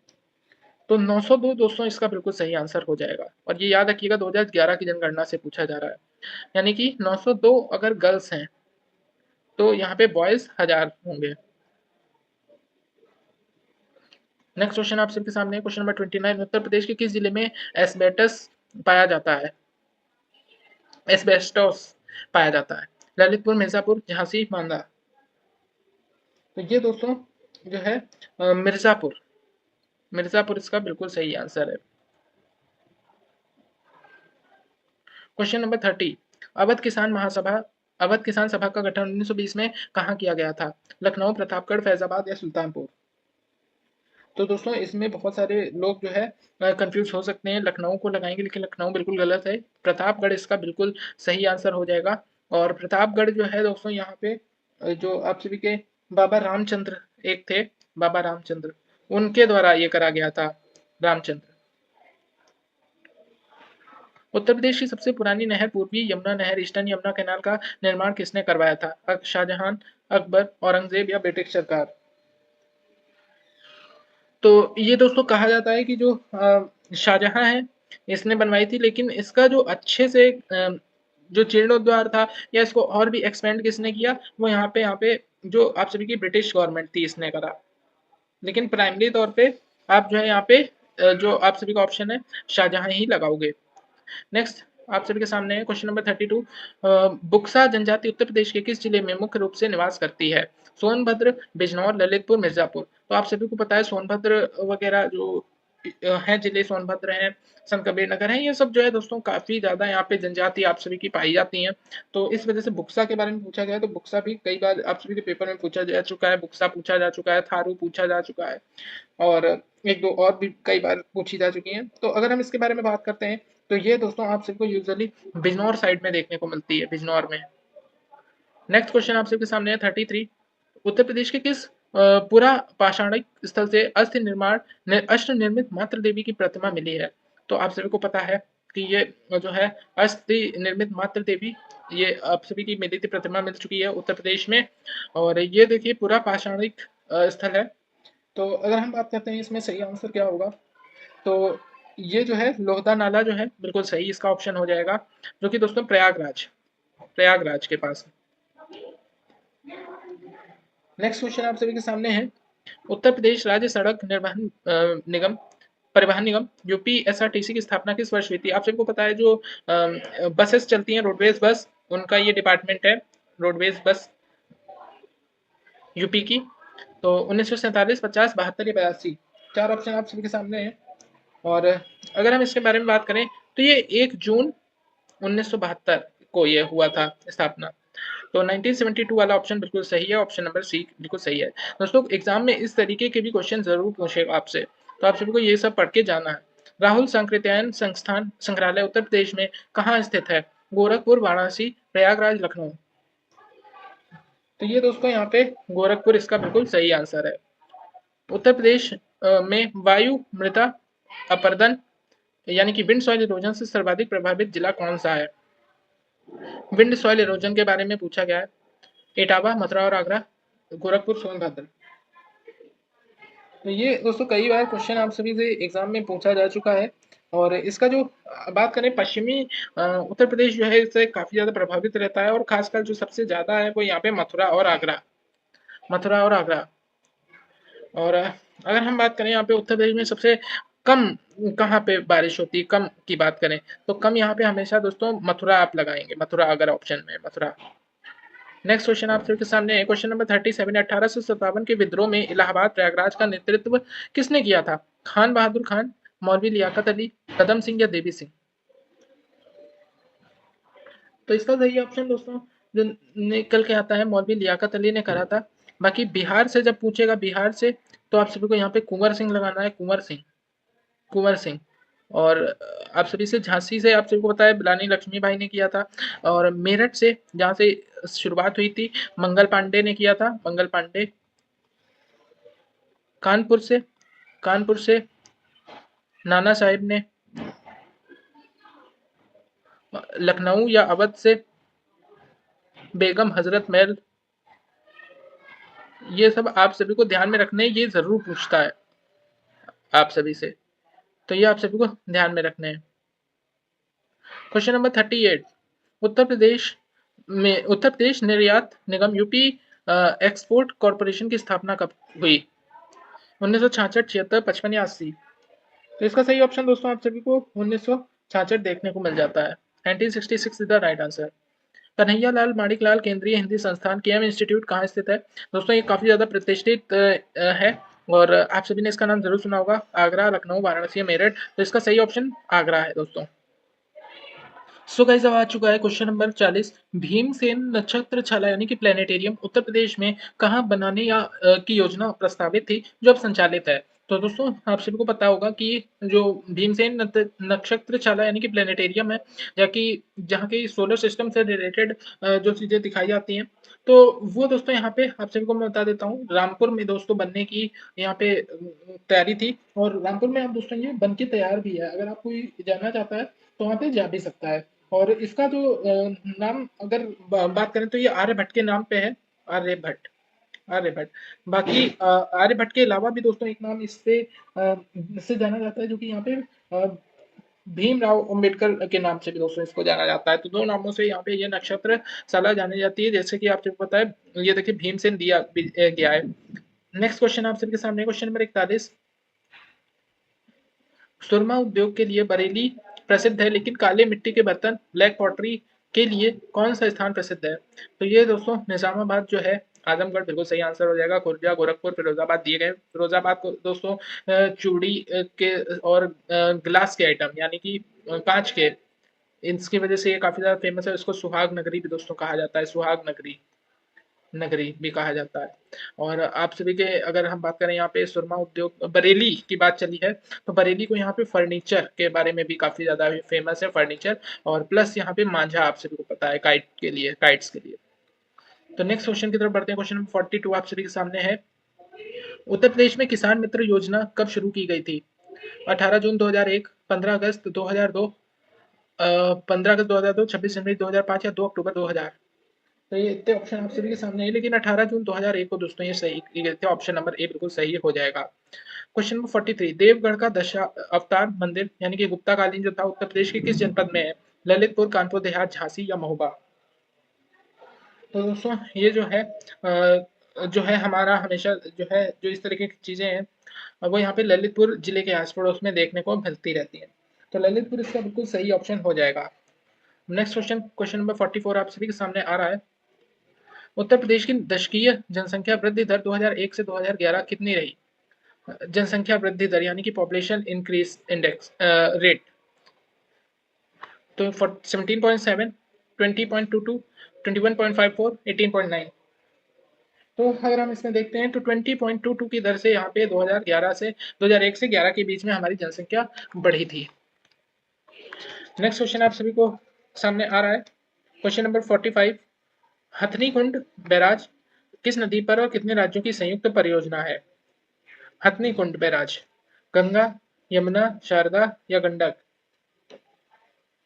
तो 902 दोस्तों इसका बिल्कुल सही आंसर हो जाएगा, और ये याद रखिएगा 2011 की जनगणना से पूछा जा रहा है, यानी कि 902 अगर गर्ल्स हैं तो यहाँ पे बॉयज 1000 होंगे। नेक्स्ट क्वेश्चन आप सबके सामने क्वेश्चन नंबर 29, उत्तर प्रदेश के किस जिले में एस्बेस्टस पाया जाता है? एस्बेस्टोस पाया जाता है? ललितपुर, मिर्जापुर, झांसी, मांदा। तो ये दोस्तों जो है मिर्जापुर, मिर्जापुर इसका बिल्कुल सही आंसर है। क्वेश्चन नंबर 30, अवध किसान महासभा, अवध किसान सभा का गठन 1920 में कहाँ किया गया था? लखनऊ, प्रतापगढ़, फैजाबाद या सुल्तानपुर। तो दोस्तों इसमें बहुत सारे लोग जो है कंफ्यूज हो सकते हैं, लखनऊ को लगाएंगे लेकिन लखनऊ बिल्कुल गलत है। प्रतापगढ़ इसका बिल्कुल सही आंसर हो जाएगा। और प्रतापगढ़ जो है दोस्तों यहाँ पे जो आप सभी के बाबा रामचंद्र एक थे, बाबा रामचंद्र, उनके द्वारा ये करा गया था, रामचंद्र। उत्तर प्रदेश की सबसे पुरानी नहर पूर्वी यमुना नहर ईस्टर्न यमुना कैनाल का निर्माण किसने करवाया था? शाहजहां, अकबर, औरंगजेब या ब्रिटिश सरकार? तो ये दोस्तों कहा जाता है कि जो शाहजहां है इसने बनवाई थी, लेकिन इसका जो अच्छे से जो जीर्णोद्धार था या इसको और भी एक्सपेंड किसने किया, वो यहाँ पे जो आप सभी की ब्रिटिश गवर्नमेंट थी इसने करा। लेकिन प्राइमरी तौर पे आप जो है यहाँ पे जो आप सभी का ऑप्शन है शाहजहां ही लगाओगे। नेक्स्ट आप सभी के सामने है क्वेश्चन नंबर 32। बुक्सा जनजाति उत्तर प्रदेश के किस जिले में मुख्य रूप से निवास करती है? सोनभद्र, बिजनौर, ललितपुर, मिर्जापुर। तो आप सभी को पता है सोनभद्र वगैरह जो हैं जिले, सोनभद्र हैं, संत कबीर नगर है, ये सब जो है दोस्तों काफी ज्यादा यहाँ पे जनजाति आप सभी की पाई जाती हैं। तो इस वजह से बुक्सा के बारे में पूछा गया है। तो बुक्सा भी कई बार आप सभी के पेपर में पूछा जा चुका है, बुक्सा पूछा जा चुका है, थारू पूछा जा चुका है, और एक दो और भी कई बार पूछी जा चुकी हैं। तो अगर हम इसके बारे में बात करते हैं तो ये दोस्तों आप सबको यूजुअली बिजनौर साइड में देखने को मिलती है, बिजनौर में। नेक्स्ट क्वेश्चन आप सबके सामने है 33। उत्तर प्रदेश के किस पुरा पाषाणिक स्थल से अष्ट निर्मित मातृ देवी की प्रतिमा मिली है? तो आप सभी को पता है कि ये जो है अस्थि निर्मित मातृ देवी, ये आप सभी की मिली थी, प्रतिमा मिल चुकी है उत्तर प्रदेश में। और ये देखिए पूरा पाषाणिक स्थल है। तो अगर हम बात करते हैं इसमें सही आंसर क्या होगा, तो ये जो है लोहदा नाला जो है बिल्कुल सही इसका ऑप्शन हो जाएगा, जो कि दोस्तों प्रयागराज, प्रयागराज के पास। नेक्स्ट क्वेश्चन आप सभी के सामने है। उत्तर प्रदेश राज्य सड़क निर्वहन निगम परिवहन निगम यूपीएसआरटीसी की स्थापना किस वर्ष हुई थी? आप सबको पता है जो बसेस चलती हैं, रोडवेज बस, उनका ये डिपार्टमेंट है, रोडवेज बस यूपी की। तो 1947, 50, 72 या 82, चार ऑप्शन आप सभी के सामने हैं। और अगर हम इसके बारे में बात करें तो ये 1 जून 1972 को ये हुआ था स्थापना। तो 1972 वाला ऑप्शन बिल्कुल सही है, ऑप्शन नंबर सी बिल्कुल सही है। दोस्तों एग्जाम में इस तरीके के भी क्वेश्चन जरूर पूछेगा आपसे, तो आप सभी को ये सब पढ़ के जाना है। राहुल सांकृत्यायन संस्थान संग्रहालय उत्तर प्रदेश में कहाँ स्थित है? गोरखपुर, वाराणसी, प्रयागराज, लखनऊ। तो ये दोस्तों यहाँ पे गोरखपुर इसका बिल्कुल सही आंसर है। उत्तर प्रदेश में वायु मृदा अपरदन यानी कि विंड सॉइल इरोजन से सर्वाधिक प्रभावित जिला कौन सा है? विंड सॉइल इरोजन के बारे में पूछा गया है। इटावा, मथुरा और आगरा, गोरखपुर, सोनभद्र। तो ये दोस्तों कई बार क्वेश्चन आप सभी से एग्जाम में पूछा जा चुका है। और इसका जो बात करें पश्चिमी उत्तर प्रदेश जो है इससे काफी ज्यादा प्रभावित रहता है, और खासकर जो सबसे ज्यादा है वो यहाँ पे मथुरा और आगरा, मथुरा और आगरा। और अगर हम बात करें यहाँ पे उत्तर प्रदेश में सबसे कम कहाँ पे बारिश होती है, कम की बात करें तो कम यहाँ पे हमेशा दोस्तों मथुरा आप लगाएंगे, मथुरा अगर ऑप्शन में, मथुरा। नेक्स्ट क्वेश्चन आप सबके सामने है क्वेश्चन नंबर 37। 1857 के विद्रोह में इलाहाबाद प्रयागराज का नेतृत्व किसने किया था? खान बहादुर खान, मौलवी लियाकत अली, कदम सिंह या देवी सिंह? तो इसका सही ऑप्शन दोस्तों जो निकल के आता है मौलवी लियाकत अली ने करा था। बाकी बिहार से जब पूछेगा, बिहार से, तो आप सभी को यहाँ पे कुंवर सिंह लगाना है, कुंवर सिंह, कुंवर सिंह। और आप सभी से झांसी से आप सभी को पता है रानी लक्ष्मीबाई ने किया था। और मेरठ से जहाँ से शुरुआत हुई थी मंगल पांडे ने किया था, मंगल पांडे। कानपुर से, कानपुर से नाना साहिब ने। लखनऊ या अवध से बेगम हजरत महल। ये सब आप सभी को ध्यान में रखने, ये जरूर पूछता है आप सभी से, तो ये आप सभी को ध्यान में रखने हैं। Question number 38। उत्तर प्रदेश निर्यात निगम यूपी एक्सपोर्ट कॉरपोरेशन की स्थापना कब हुई? 1966, 76, 55 या 80? तो इसका सही ऑप्शन दोस्तों आप सभी को 1966 देखने को मिल जाता है। 1966 is the right answer. Kanhaiya Lal Maniklal Kendriya Hindi संस्थान केएम इंस्टीट्यूट कहाँ स्थित है? दोस्तों ये काफी ज्यादा प्रतिष्ठित है, और आप सभी ने इसका नाम जरूर सुना होगा। आगरा, लखनऊ, वाराणसी या मेरठ? तो इसका सही ऑप्शन आगरा है दोस्तों। सो गाइस अब आ चुका है क्वेश्चन नंबर 40। भीमसेन नक्षत्रशाला यानी कि प्लेनेटेरियम उत्तर प्रदेश में कहाँ बनाने की योजना प्रस्तावित थी जो अब संचालित है? तो दोस्तों आप सभी को पता होगा कि जो भीमसेन नक्षत्रशाला यानी कि प्लेनेटेरियम है, या कि जहाँ की सोलर सिस्टम से रिलेटेड जो चीज़ें दिखाई जाती हैं, तो वो दोस्तों यहाँ पे आप सभी को मैं बता देता हूँ, रामपुर में दोस्तों बनने की यहाँ पे तैयारी थी, और रामपुर में अब दोस्तों ये बन के तैयार भी है। अगर आप कोई जानना चाहता है तो वहाँ पे जा भी सकता है। और इसका जो नाम अगर बात करें तो ये आर्यभट्ट के नाम पे है। आर्यभट्ट, आर्यभट्ट। बाकी आर्यभट्ट के अलावा भी दोस्तों एक नाम इससे जाना जाता है, जो कि यहाँ पे भीमराव अंबेडकर के नाम से भी दोस्तों इसको जाना जाता है। तो दो नामों से यहाँ पे ये नक्षत्र शाला जानी जाती है, जैसे कि आपको पता है। ये देखिए भीमसेन दिया गया है। नेक्स्ट क्वेश्चन आप सबके सामने, क्वेश्चन नंबर 41। सुरमा उद्योग के लिए बरेली प्रसिद्ध है, लेकिन काले मिट्टी के बर्तन ब्लैक पॉटरी के लिए कौन सा स्थान प्रसिद्ध है? तो ये दोस्तों निजामाबाद जो है, आजमगढ़ बिल्कुल सही आंसर हो जाएगा। खुर्जा, गोरखपुर, फिरोजाबाद दिए गए। फिरोजाबाद को दोस्तों चूड़ी के और ग्लास के आइटम यानी कि कांच के, इसकी वजह से ये काफी ज्यादा फेमस है। इसको सुहाग नगरी भी दोस्तों कहा जाता है। सुहाग नगरी, नगरी भी कहा जाता है। और आप सभी के अगर हम बात करें यहाँ पे सुरमा उद्योग बरेली की बात चली है, तो बरेली को यहाँ पे फर्नीचर के बारे में भी काफी ज्यादा फेमस है, फर्नीचर। और प्लस यहाँ पे मांझा आप सभी को पता है, काइट के लिए, काइट्स के लिए। तो नेक्स्ट क्वेश्चन की तरफ बढ़ते हैं। क्वेश्चन नंबर 42 आप सभी के सामने है। उत्तर प्रदेश में किसान मित्र योजना कब शुरू की गई थी? 18 जून 2001, 15 अगस्त 2002, 15 अगस्त 2002, 26 जनवरी 2005 या 2 अक्टूबर 2000? तो ये इतने ऑप्शन आप सभी के सामने है, लेकिन 18 जून 2001 को दोस्तों ये सही किए गए थे। ऑप्शन नंबर ए बिल्कुल सही हो जाएगा। क्वेश्चन नंबर 43, देवगढ़ का दशा अवतार मंदिर यानी कि गुप्ता कालीन जो था, उत्तर प्रदेश के किस जनपद में है? ललितपुर, कानपुर देहात, झांसी या महोबा? तो दोस्तों ये जो है हमारा हमेशा जो है, जो इस तरीके की चीजें हैं, वो यहाँ पे ललितपुर जिले के आस पड़ोस में देखने को मिलती रहती है। तो ललितपुर इसका बिल्कुल सही ऑप्शन हो जाएगा। नेक्स्ट क्वेश्चन, क्वेश्चन नंबर 44 आप सभी के सामने आ रहा है। उत्तर प्रदेश की दशकीय जनसंख्या वृद्धि दर 2001 से 2011 कितनी रही? जनसंख्या वृद्धि दर यानी कि पॉपुलेशन इंक्रीज इंडेक्स रेट। तो 17.7, 20.22, 21.54, 18.9। तो अगर हम इसमें देखते हैं तो 20.22 की दर से यहाँ पे 2011 से 2001 से 11 के बीच में हमारी जनसंख्या बढ़ी थी। नेक्स्ट क्वेश्चन आप सभी को सामने आ रहा है। क्वेश्चन नंबर 45, हथनी कुंड बैराज किस नदी पर और कितने राज्यों की संयुक्त परियोजना है? हथनी कुंड बैराज, गंगा, यमुना, शारदा या गंडक?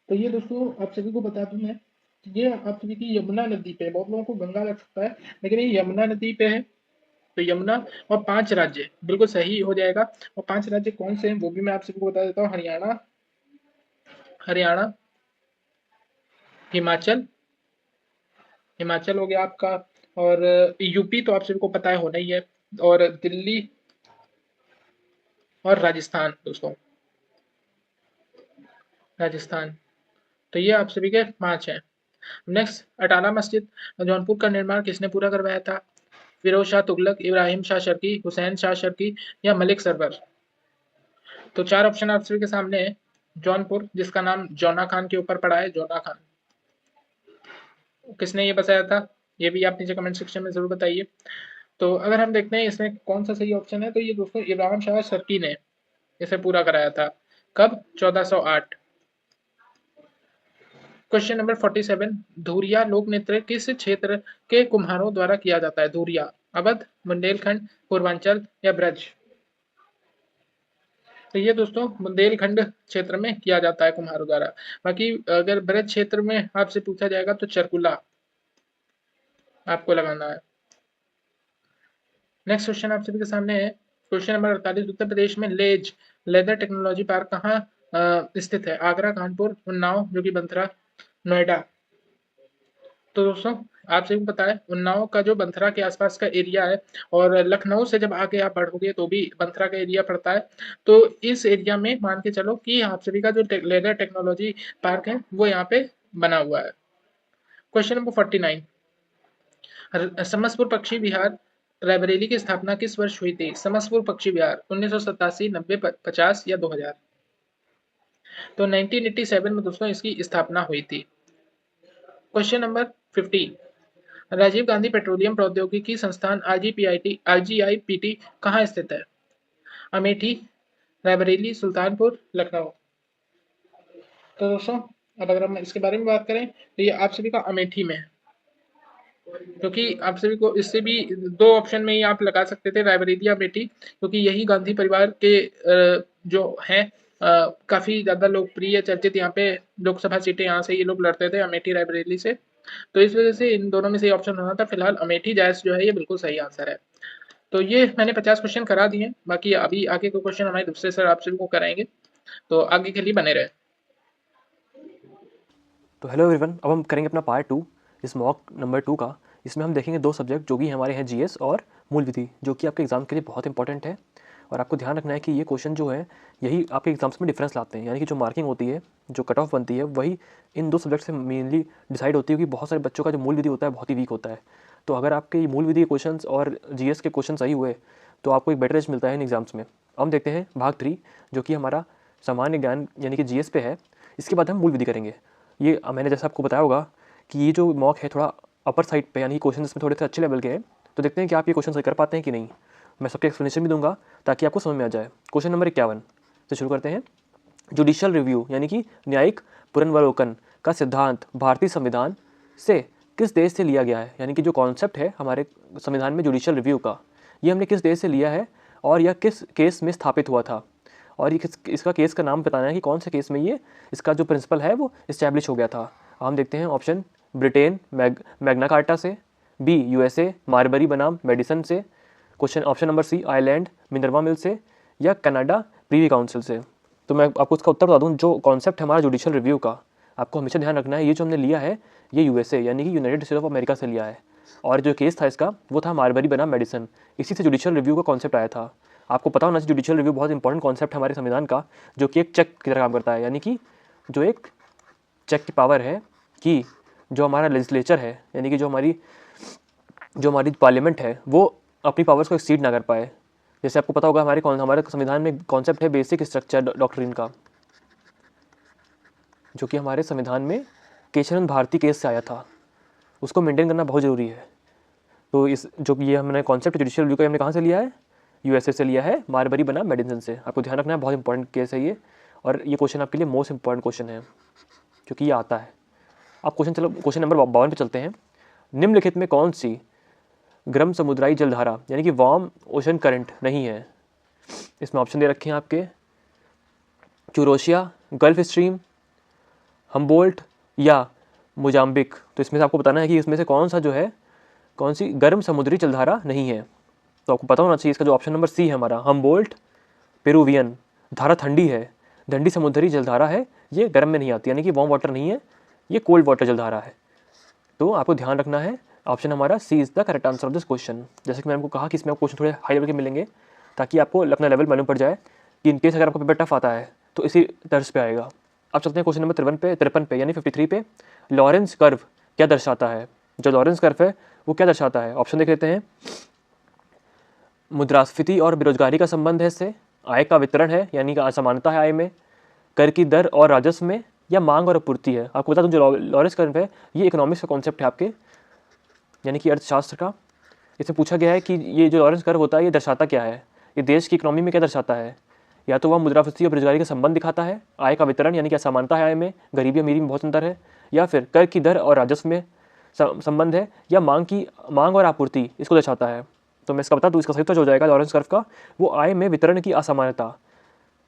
तो ये दोस्तों आप सभी को बता दूं मैं, ये आप सभी की यमुना नदी पे है। बहुत लोगों को गंगा लग सकता है, लेकिन ये यमुना नदी पे है। तो यमुना, और 5 राज्य बिल्कुल सही हो जाएगा। और 5 राज्य कौन से हैं वो भी मैं आप सभी को बता देता हूँ। हरियाणा, हरियाणा, हिमाचल, हिमाचल हो गया आपका, और यूपी तो आप सभी को पता है, होना ही है, और दिल्ली और राजस्थान दोस्तों, राजस्थान। तो ये आप सभी के 5 हैं। नेक्स्ट, अटाला मस्जिद जौनपुर का निर्माण किसने पूरा करवाया था? फिरोज शाह तुगलक, इब्राहिम शाह शर्की, हुसैन शाह शर्की या मलिक सरवर? तो 4 ऑप्शन आप सभी के सामने है। जौनपुर, जिसका नाम जौना खान के ऊपर पड़ा है, जौना खान। किसने ये बताया था? ये भी आप नीचे कमेंट सेक्शन में जरूर बताइए। तो अगर हम देखते हैं इसमें कौन सा सही ऑप्शन है, तो ये दोस्तों इब्राहिम शाह शर्की ने इसे पूरा कराया था। कब? 1408। क्वेश्चन नंबर 47, धुरिया लोक नृत्य किस क्षेत्र के कुम्हारों द्वारा किया जाता है? धुरिया, अवध, बुंदेलखंड, पूर्वांचल या ब्रज? तो ये दोस्तों बुंदेलखंड क्षेत्र में किया जाता है कुम्हारों द्वारा। बाकी अगर ब्रज क्षेत्र में आपसे पूछा जाएगा तो चरकुला आपको लगाना है। नेक्स्ट क्वेश्चन आप सभी के सामने है। क्वेश्चन नंबर 48, उत्तर प्रदेश में लेज लेदर टेक्नोलॉजी पार्क कहाँ स्थित है? आगरा, कानपुर, उन्नाव, जो कि बंथरा, नोएडा? तो दोस्तों आप सभी को पता है उन्नाव का जो बंथरा के आसपास का एरिया है, और लखनऊ से जब आगे आप बढ़ोगे तो भी बंथरा का एरिया पड़ता है। तो इस एरिया में मान के चलो कि आप सभी का जो लेदर टेक्नोलॉजी पार्क है वो यहाँ पे बना हुआ है। क्वेश्चन नंबर 49, समसपुर पक्षी विहार रायबरेली की स्थापना किस वर्ष हुई थी? समसपुर पक्षी विहार 1987, 90, 50 या 2000? तो 1987 में दोस्तों इसकी स्थापना हुई थी। Question number 50, Rajiv Gandhi petroleum प्रौद्योगिकी संस्थान आरजीआईपीटी कहाँ स्थित है? अमेठी, रायबरेली, सुल्तानपुर, लखनऊ। तो दोस्तों अब अगर हम इसके बारे में बात करें तो ये आप सभी का अमेठी में है, क्योंकि आप सभी को इससे भी 2 ऑप्शन में ही आप लगा सकते थे, रायबरेली या अमेठी, क्योंकि यही गांधी परिवार के जो हैं काफ़ी ज़्यादा लोकप्रिय चर्चित यहाँ पे लोकसभा सीटें यहाँ से ये लोग लड़ते थे, अमेठी रायबरेली से। तो इस वजह से इन दोनों में से ऑप्शन होना था। फिलहाल अमेठी जायज़ जो है ये बिल्कुल सही आंसर है। तो ये मैंने 50 क्वेश्चन करा दिए हैं, बाकी अभी आगे के क्वेश्चन हमारे दूसरे सर आप सभी को कराएंगे, तो आगे के लिए बने रहें। तो हेलो एवरीवन, अब हम करेंगे अपना पार्ट 2 इस मॉक नंबर 2 का। इसमें हम देखेंगे 2 सब्जेक्ट जो कि हमारे हैं जीएस और मूल विधि, जो कि आपके एग्जाम के लिए बहुत इंपॉर्टेंट है। और आपको ध्यान रखना है कि ये क्वेश्चन जो है यही आपके एग्जाम्स में डिफरेंस लाते हैं, यानी कि जो मार्किंग होती है, जो कट ऑफ बनती है, वही इन 2 सब्जेक्ट से मेनली डिसाइड होती है। कि बहुत सारे बच्चों का जो मूल विधि होता है बहुत ही वीक होता है। तो अगर आपके मूल विधि के क्वेश्चन और जीएस के क्वेश्चन सही हुए तो आपको एक बेटर एज मिलता है इन एग्जाम्स में। हम देखते हैं भाग 3 जो कि हमारा सामान्य ज्ञान यानी कि जीएस पे है। इसके बाद हम मूल विधि करेंगे। ये मैंने जैसा आपको बताया होगा कि ये जो मॉक है थोड़ा अपर साइड पे, यानी क्वेश्चन इसमें थोड़े से अच्छे लेवल के हैं। तो देखते हैं कि आप ये क्वेश्चन सही कर पाते हैं कि नहीं। मैं सबके एक्सप्लेनेशन भी दूंगा ताकि आपको समझ में आ जाए। क्वेश्चन नंबर 51 से शुरू करते हैं। जुडिशियल रिव्यू यानी कि न्यायिक पुनर्वलोकन का सिद्धांत भारतीय संविधान से किस देश से लिया गया है, यानी कि जो कॉन्सेप्ट है हमारे संविधान में जुडिशियल रिव्यू का, ये हमने किस देश से लिया है और यह किस केस में स्थापित हुआ था। और ये इसका केस का नाम बताना है कि कौन से केस में ये इसका जो प्रिंसिपल है वो इस्टेब्लिश हो गया था। हम देखते हैं ऑप्शन ब्रिटेन मैग्ना कार्टा से, बी यूएसए मारबरी बनाम मेडिसन से, question option number C Ireland Minerva Mill से, या कनाडा प्रीवी काउंसिल से। तो मैं आपको इसका उत्तर बता दूं, जो कॉन्सेप्ट है हमारा जुडिशियल रिव्यू का, आपको हमेशा ध्यान रखना है ये जो हमने लिया है ये यूएसए यानी कि यूनाइटेड स्टेट्स ऑफ अमेरिका से लिया है। और जो केस था इसका वो था मारबरी बनाम मेडिसन। इसी से जुडिशियल रिव्यू का कॉन्सेप्ट आया था। आपको पता होना चाहिए जुडिशियल रिव्यू बहुत इंपॉर्टेंट कॉन्सेप्ट है हमारे संविधान का, जो कि एक चेक की तरह काम करता है, यानी कि जो एक चेक की पावर है कि जो हमारा लेजिस्लेचर है, यानी कि जो हमारी पार्लियामेंट है, वो अपनी पावर्स को एक्सीड ना कर पाए। जैसे आपको पता होगा हमारे संविधान में कॉन्सेप्ट है बेसिक स्ट्रक्चर डॉक्ट्रिन का, जो कि हमारे संविधान में केशवचंद्र भारती केस से आया था। उसको मेंटेन करना बहुत ज़रूरी है। तो इस जो ये हमने कॉन्सेप्ट जुडिशियल रिव्यू का हमने कहाँ से लिया है, यूएसए से लिया है, मारबरी बनाम मेडिसन से। आपको ध्यान रखना है, बहुत इंपॉर्टेंट केस है ये, और ये क्वेश्चन आपके लिए मोस्ट इंपॉर्टेंट क्वेश्चन है क्योंकि ये आता है। अब क्वेश्चन नंबर 52 पे चलते हैं। निम्नलिखित में कौन सी गर्म समुद्राई जलधारा यानी कि वार्म ओशन करंट नहीं है। इसमें ऑप्शन दे रखे हैं आपके, यूरोशिया, गल्फ स्ट्रीम, हम्बोल्ट या मोजाम्बिक। तो इसमें से आपको बताना है कि इसमें से कौन सी गर्म समुद्री जलधारा नहीं है। तो आपको पता होना चाहिए इसका जो ऑप्शन नंबर सी है हमारा, हम्बोल्ट पेरुवियन धारा ठंडी है, ठंडी समुद्री जलधारा है, ये गर्म में नहीं आती, यानी कि वार्म वाटर नहीं है, ये कोल्ड वाटर जलधारा है। तो आपको ध्यान रखना है, ऑप्शन हमारा C is the correct answer of this question. जैसे कि मैंने आपको कहा कि इसमें क्वेश्चन थोड़े हाई लेवल के मिलेंगे ताकि आपको अपना लेवल मालूम पड़ जाए कि इनकेस अगर आपको पेपर टफ आता है तो इसी तर्ज पे आएगा। अब चलते हैं क्वेश्चन नंबर 53 पे यानी 53 पे। लॉरेंस कर्व क्या दर्शाता है। जो लॉरेंस कर्व है वो क्या दर्शाता है, ऑप्शन देख लेते हैं। मुद्रास्फीति और बेरोजगारी का संबंध है इससे, आय का वितरण है यानी कि असमानता है आय में, कर की दर और राजस्व में, या मांग और आपूर्ति है। आपको बता दूं जो लॉरेंस कर्व है ये इकोनॉमिक्स का कॉन्सेप्ट है आपके, यानी कि अर्थशास्त्र का। इसमें पूछा गया है कि ये जो लॉरेंस कर्व होता है ये दर्शाता क्या है, ये देश की इकोनॉमी में क्या दर्शाता है। या तो वह मुद्रास्फीति और बेरोजगारी का संबंध दिखाता है, आय का वितरण यानी कि असमानता है आय में, गरीबी अमीरी में बहुत अंतर है, या फिर कर की दर और राजस्व में संबंध है, या मांग और आपूर्ति इसको दर्शाता है। तो मैं इसका बता दूँ, इसका सही उत्तर जो हो जाएगा लॉरेंस कर्व का वो आय में वितरण की असमानता,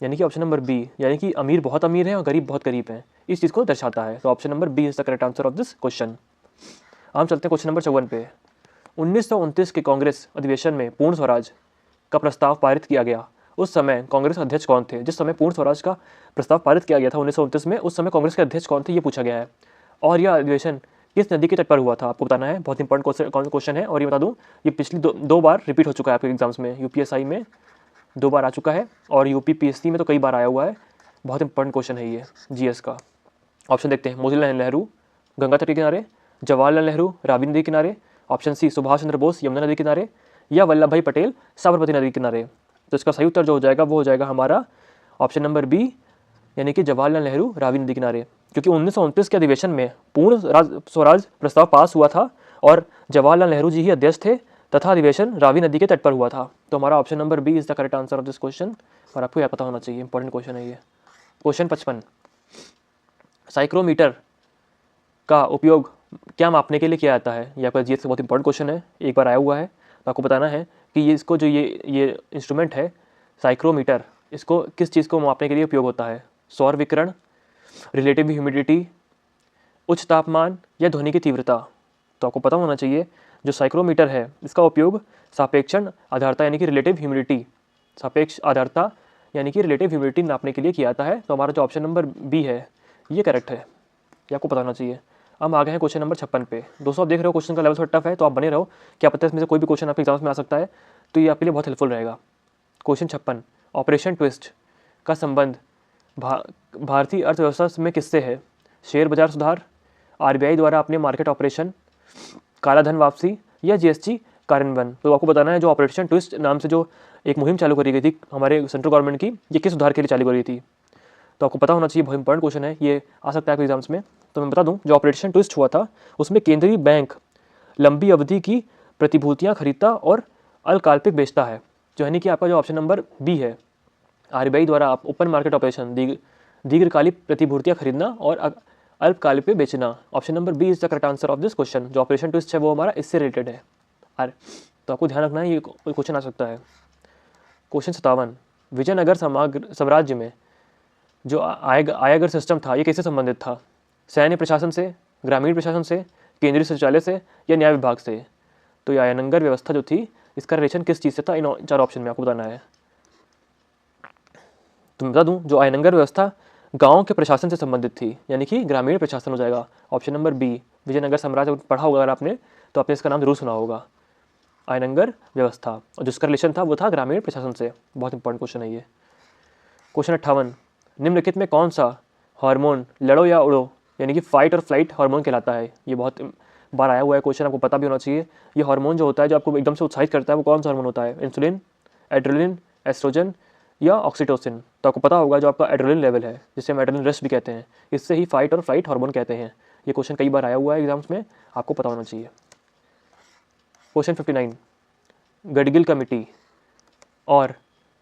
यानी कि ऑप्शन नंबर बी, यानी कि अमीर बहुत अमीर है और गरीब बहुत गरीब है, इस चीज़ को दर्शाता है। तो option number B is the correct answer of this question. हम चलते हैं क्वेश्चन नंबर 54 पे। 1929 के कांग्रेस अधिवेशन में पूर्ण स्वराज का प्रस्ताव पारित किया गया, उस समय कांग्रेस अध्यक्ष कौन थे। जिस समय पूर्ण स्वराज का प्रस्ताव पारित किया गया था 1929 में, उस समय कांग्रेस के अध्यक्ष कौन थे ये पूछा गया है। और यह अधिवेशन किस नदी के तट पर हुआ था आपको बताना है, बहुत इंपॉर्टेंट क्वेश्चन है। और ये बता दूं ये पिछली दो बार रिपीट हो चुका है आपके एग्जाम्स में, यूपीएसआई में 2 बार आ चुका है और यूपीपीएससी में तो कई बार आया हुआ है। बहुत इंपॉर्टेंट क्वेश्चन है ये जीएस का। ऑप्शन देखते हैं, मोतीलाल नेहरू गंगा तट के किनारे, जवाहरलाल नेहरू रावी नदी के किनारे, ऑप्शन सी सुभाष चंद्र बोस यमुना नदी के किनारे, या वल्लभ भाई पटेल साबरमती नदी के किनारे। तो इसका सही उत्तर जो हो जाएगा वो हो जाएगा हमारा ऑप्शन नंबर बी, यानी कि जवाहरलाल नेहरू रावी नदी किनारे। क्योंकि 1929 के अधिवेशन में पूर्ण स्वराज प्रस्ताव पास हुआ था और जवाहरलाल नेहरू जी ही अध्यक्ष थे, तथा अधिवेशन रावी नदी के तट पर हुआ था। तो हमारा option number B is the correct answer of this question, और आपको यह पता होना चाहिए, इंपॉर्टेंट क्वेश्चन है ये। क्वेश्चन 55, साइक्रोमीटर का उपयोग क्या मापने के लिए किया जाता है? ये आपका जीएस का बहुत इंपॉर्टेंट क्वेश्चन है, एक बार आया हुआ है, तो आपको बताना है कि ये इसको जो ये इंस्ट्रूमेंट है साइक्रोमीटर, इसको किस चीज़ को मापने के लिए उपयोग होता है? सौर विकिरण, रिलेटिव ह्यूमिडिटी, उच्च तापमान या ध्वनि की तीव्रता? तो आपको पता होना चाहिए जो साइक्रोमीटर है इसका उपयोग सापेक्षण आधारता यानी कि रिलेटिव ह्यूमिडिटी, सापेक्ष आधारता यानी कि रिलेटिव ह्यूमिडिटी नापने के लिए किया जाता है। तो हमारा जो ऑप्शन नंबर बी है ये करेक्ट है, ये आपको पता होना चाहिए। हम आ गए हैं क्वेश्चन नंबर 56 पे। दोस्तों आप देख रहे हो क्वेश्चन का लेवल थोड़ा टफ है, तो आप बने रहो, क्या पता है इसमें से कोई भी क्वेश्चन आपके एग्जाम्स में आ सकता है, तो ये आपके लिए बहुत हेल्पफुल रहेगा। क्वेश्चन 56, ऑपरेशन ट्विस्ट का संबंध भारतीय अर्थव्यवस्था में किससे है? शेयर बाजार सुधार, आरबीआई द्वारा अपने मार्केट ऑपरेशन, काला धन वापसी या जीएसटी कार्यान्वयन? तो आपको बताना है जो ऑपरेशन ट्विस्ट नाम से जो एक मुहिम चालू करी गई थी हमारे सेंट्रल गवर्नमेंट की, ये किस सुधार के लिए चालू करी थी? तो आपको पता होना चाहिए, बहुत इंपॉर्टेंट क्वेश्चन है, ये आ सकता है आपके एग्जाम्स में। तो मैं बता दूं जो ऑपरेशन ट्विस्ट हुआ था उसमें केंद्रीय बैंक लंबी अवधि की प्रतिभूतियां खरीदता और अल्पकालिक बेचता है, जो यानी कि आपका जो ऑप्शन नंबर बी है, आरबीआई द्वारा ओपन मार्केट ऑपरेशन दीर्घकालिक प्रतिभूतियां खरीदना और अल्पकालिक पे बेचना। Option number B is the correct answer of this question. जो ऑपरेशन ट्विस्ट है वो हमारा इससे रिलेटेड है। तो आपको ध्यान रखना है, ये क्वेश्चन आ सकता है। क्वेश्चन 57, विजयनगर साम्राज्य में जो आयकर सिस्टम था ये कैसे संबंधित था? सैन्य प्रशासन से, ग्रामीण प्रशासन से, केंद्रीय शौचालय से या न्याय विभाग से? तो ये आयकर व्यवस्था जो थी इसका रिलेशन किस चीज़ से था? इन चार ऑप्शन में आपको बताना है। तो मैं बता दूं जो आयकर व्यवस्था गांव के प्रशासन से संबंधित थी, यानी कि ग्रामीण प्रशासन हो जाएगा। ऑप्शन नंबर बी, विजयनगर साम्राज्य पढ़ा होगा अगर आपने, तो आपने इसका नाम जरूर सुना होगा, आयकर व्यवस्था, और जिसका रिलेशन था वो था ग्रामीण प्रशासन से। बहुत इंपॉर्टेंट क्वेश्चन है ये। क्वेश्चन 58, निम्नलिखित में कौन सा हार्मोन लड़ो या उड़ो यानी कि फाइट और फ्लाइट हार्मोन कहलाता है? ये बहुत बार आया हुआ है क्वेश्चन, आपको पता भी होना चाहिए। ये हार्मोन जो होता है जो आपको एकदम से उत्साहित करता है वो कौन सा हार्मोन होता है? इंसुलिन, एड्रेनलिन, एस्ट्रोजन या ऑक्सीटोसिन? तो आपको पता होगा जो आपका एड्रेनलिन लेवल है, जिसे हम एड्रेनलिन रश भी कहते हैं, इससे ही फाइट और फ्लाइट हार्मोन कहते हैं। ये क्वेश्चन कई बार आया हुआ है एग्जाम्स में, आपको पता होना चाहिए। क्वेश्चन 59, गडगिल कमेटी और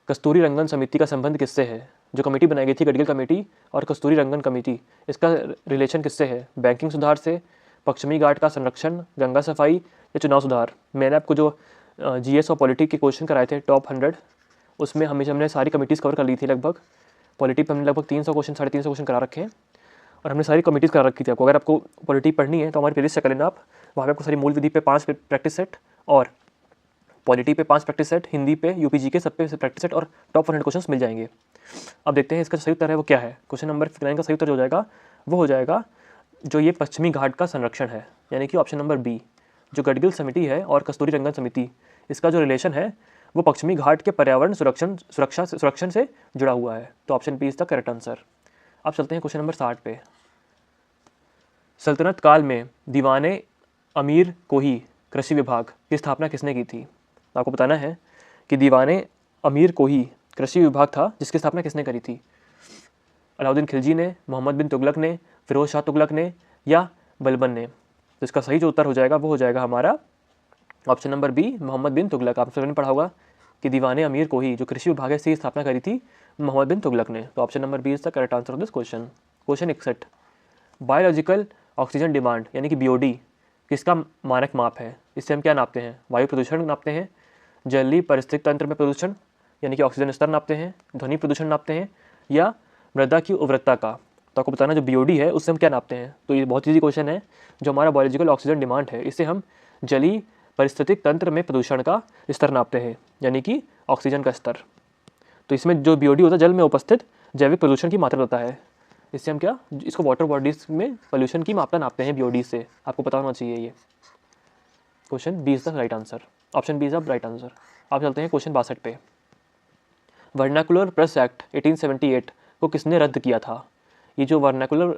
कस्तूरी रंगन समिति का संबंध किससे है? जो कमेटी बनाई गई थी गडगिल कमेटी और कस्तूरी रंगन कमेटी, इसका रिलेशन किससे है? बैंकिंग सुधार से, पश्चिमी घाट का संरक्षण, गंगा सफाई या चुनाव सुधार? मैंने आपको जो जीएस और पॉलिटी के क्वेश्चन कराए थे टॉप 100, उसमें हमेशा हमने सारी कमेटीज़ कवर कर ली थी लगभग। पॉलिटी पे हमने लगभग 300 क्वेश्चन 350 क्वेश्चन करा रखे हैं, और हमने सारी कमेटीज़ करा रखी थी आपको। अगर आपको पॉलिटी पढ़नी है तो हमारी प्लेलिस्ट चेक कर लेना आप, वहाँ पे आपको सारी मूल विधि पे 5 प्रैक्टिस सेट, और पॉलिटी पे 5 प्रैक्टिस सेट, हिंदी पे यूपीजी के सब पे प्रैक्टिस सेट और टॉप 100 क्वेश्चन मिल जाएंगे। अब देखते हैं इसका सही उत्तर है वो क्या है। क्वेश्चन नंबर 59 का सही उत्तर जो हो जाएगा वो हो जाएगा जो ये पश्चिमी घाट का संरक्षण है, यानी कि ऑप्शन नंबर बी, जो गडगिल समिति है और कस्तूरी रंगन समिति, इसका जो रिलेशन है वो पश्चिमी घाट के पर्यावरण सुरक्षण से जुड़ा हुआ है। तो option B is the correct answer. अब चलते हैं क्वेश्चन नंबर 60 पे। सल्तनत काल में दीवाने अमीर कोही कृषि विभाग की स्थापना किसने की थी? आपको बताना है कि दीवाने अमीर कोही कृषि विभाग था जिसकी स्थापना किसने करी थी? अलाउद्दीन खिलजी ने, मोहम्मद बिन तुगलक ने, फिरोज शाह तुगलक ने या बलबन ने? तो इसका सही जो उत्तर हो जाएगा वो हो जाएगा हमारा ऑप्शन नंबर बी, मोहम्मद बिन तुगलक। आप सबने पढ़ा होगा कि दीवाने अमीर कोही जो कृषि विभाग है इसकी स्थापना करी थी मोहम्मद बिन तुगलक ने। तो option number B is the correct answer of this question. Question 61, biological oxygen demand यानी कि बीओडी किसका मानक माप है? इससे हम क्या नापते हैं? वायु प्रदूषण नापते हैं, जलीय परिस्थितिक तंत्र में प्रदूषण यानी कि ऑक्सीजन स्तर नापते हैं, ध्वनि प्रदूषण नापते हैं या मृदा की उर्वरता का? तो आपको बताना जो बीओडी है उससे हम क्या नापते हैं। तो ये बहुत ईजी क्वेश्चन है। जो हमारा बायोलॉजिकल ऑक्सीजन डिमांड है इससे हम जलीय परिस्थितिक तंत्र में प्रदूषण का स्तर नापते हैं, यानी कि ऑक्सीजन का स्तर। तो इसमें जो बीओडी होता है जल में उपस्थित जैविक प्रदूषण की मात्रा होता है। इससे हम क्या इसको वाटर बॉडीज में पोल्यूशन की मात्रा नापते हैं बीओडी से। आपको पता होना चाहिए ये। Question B is the right answer. Option B is the right answer. आप चलते हैं क्वेश्चन 62 पे। वर्नाकुलर प्रेस एक्ट 1878 को किसने रद्द किया था? ये जो वर्नाकुलर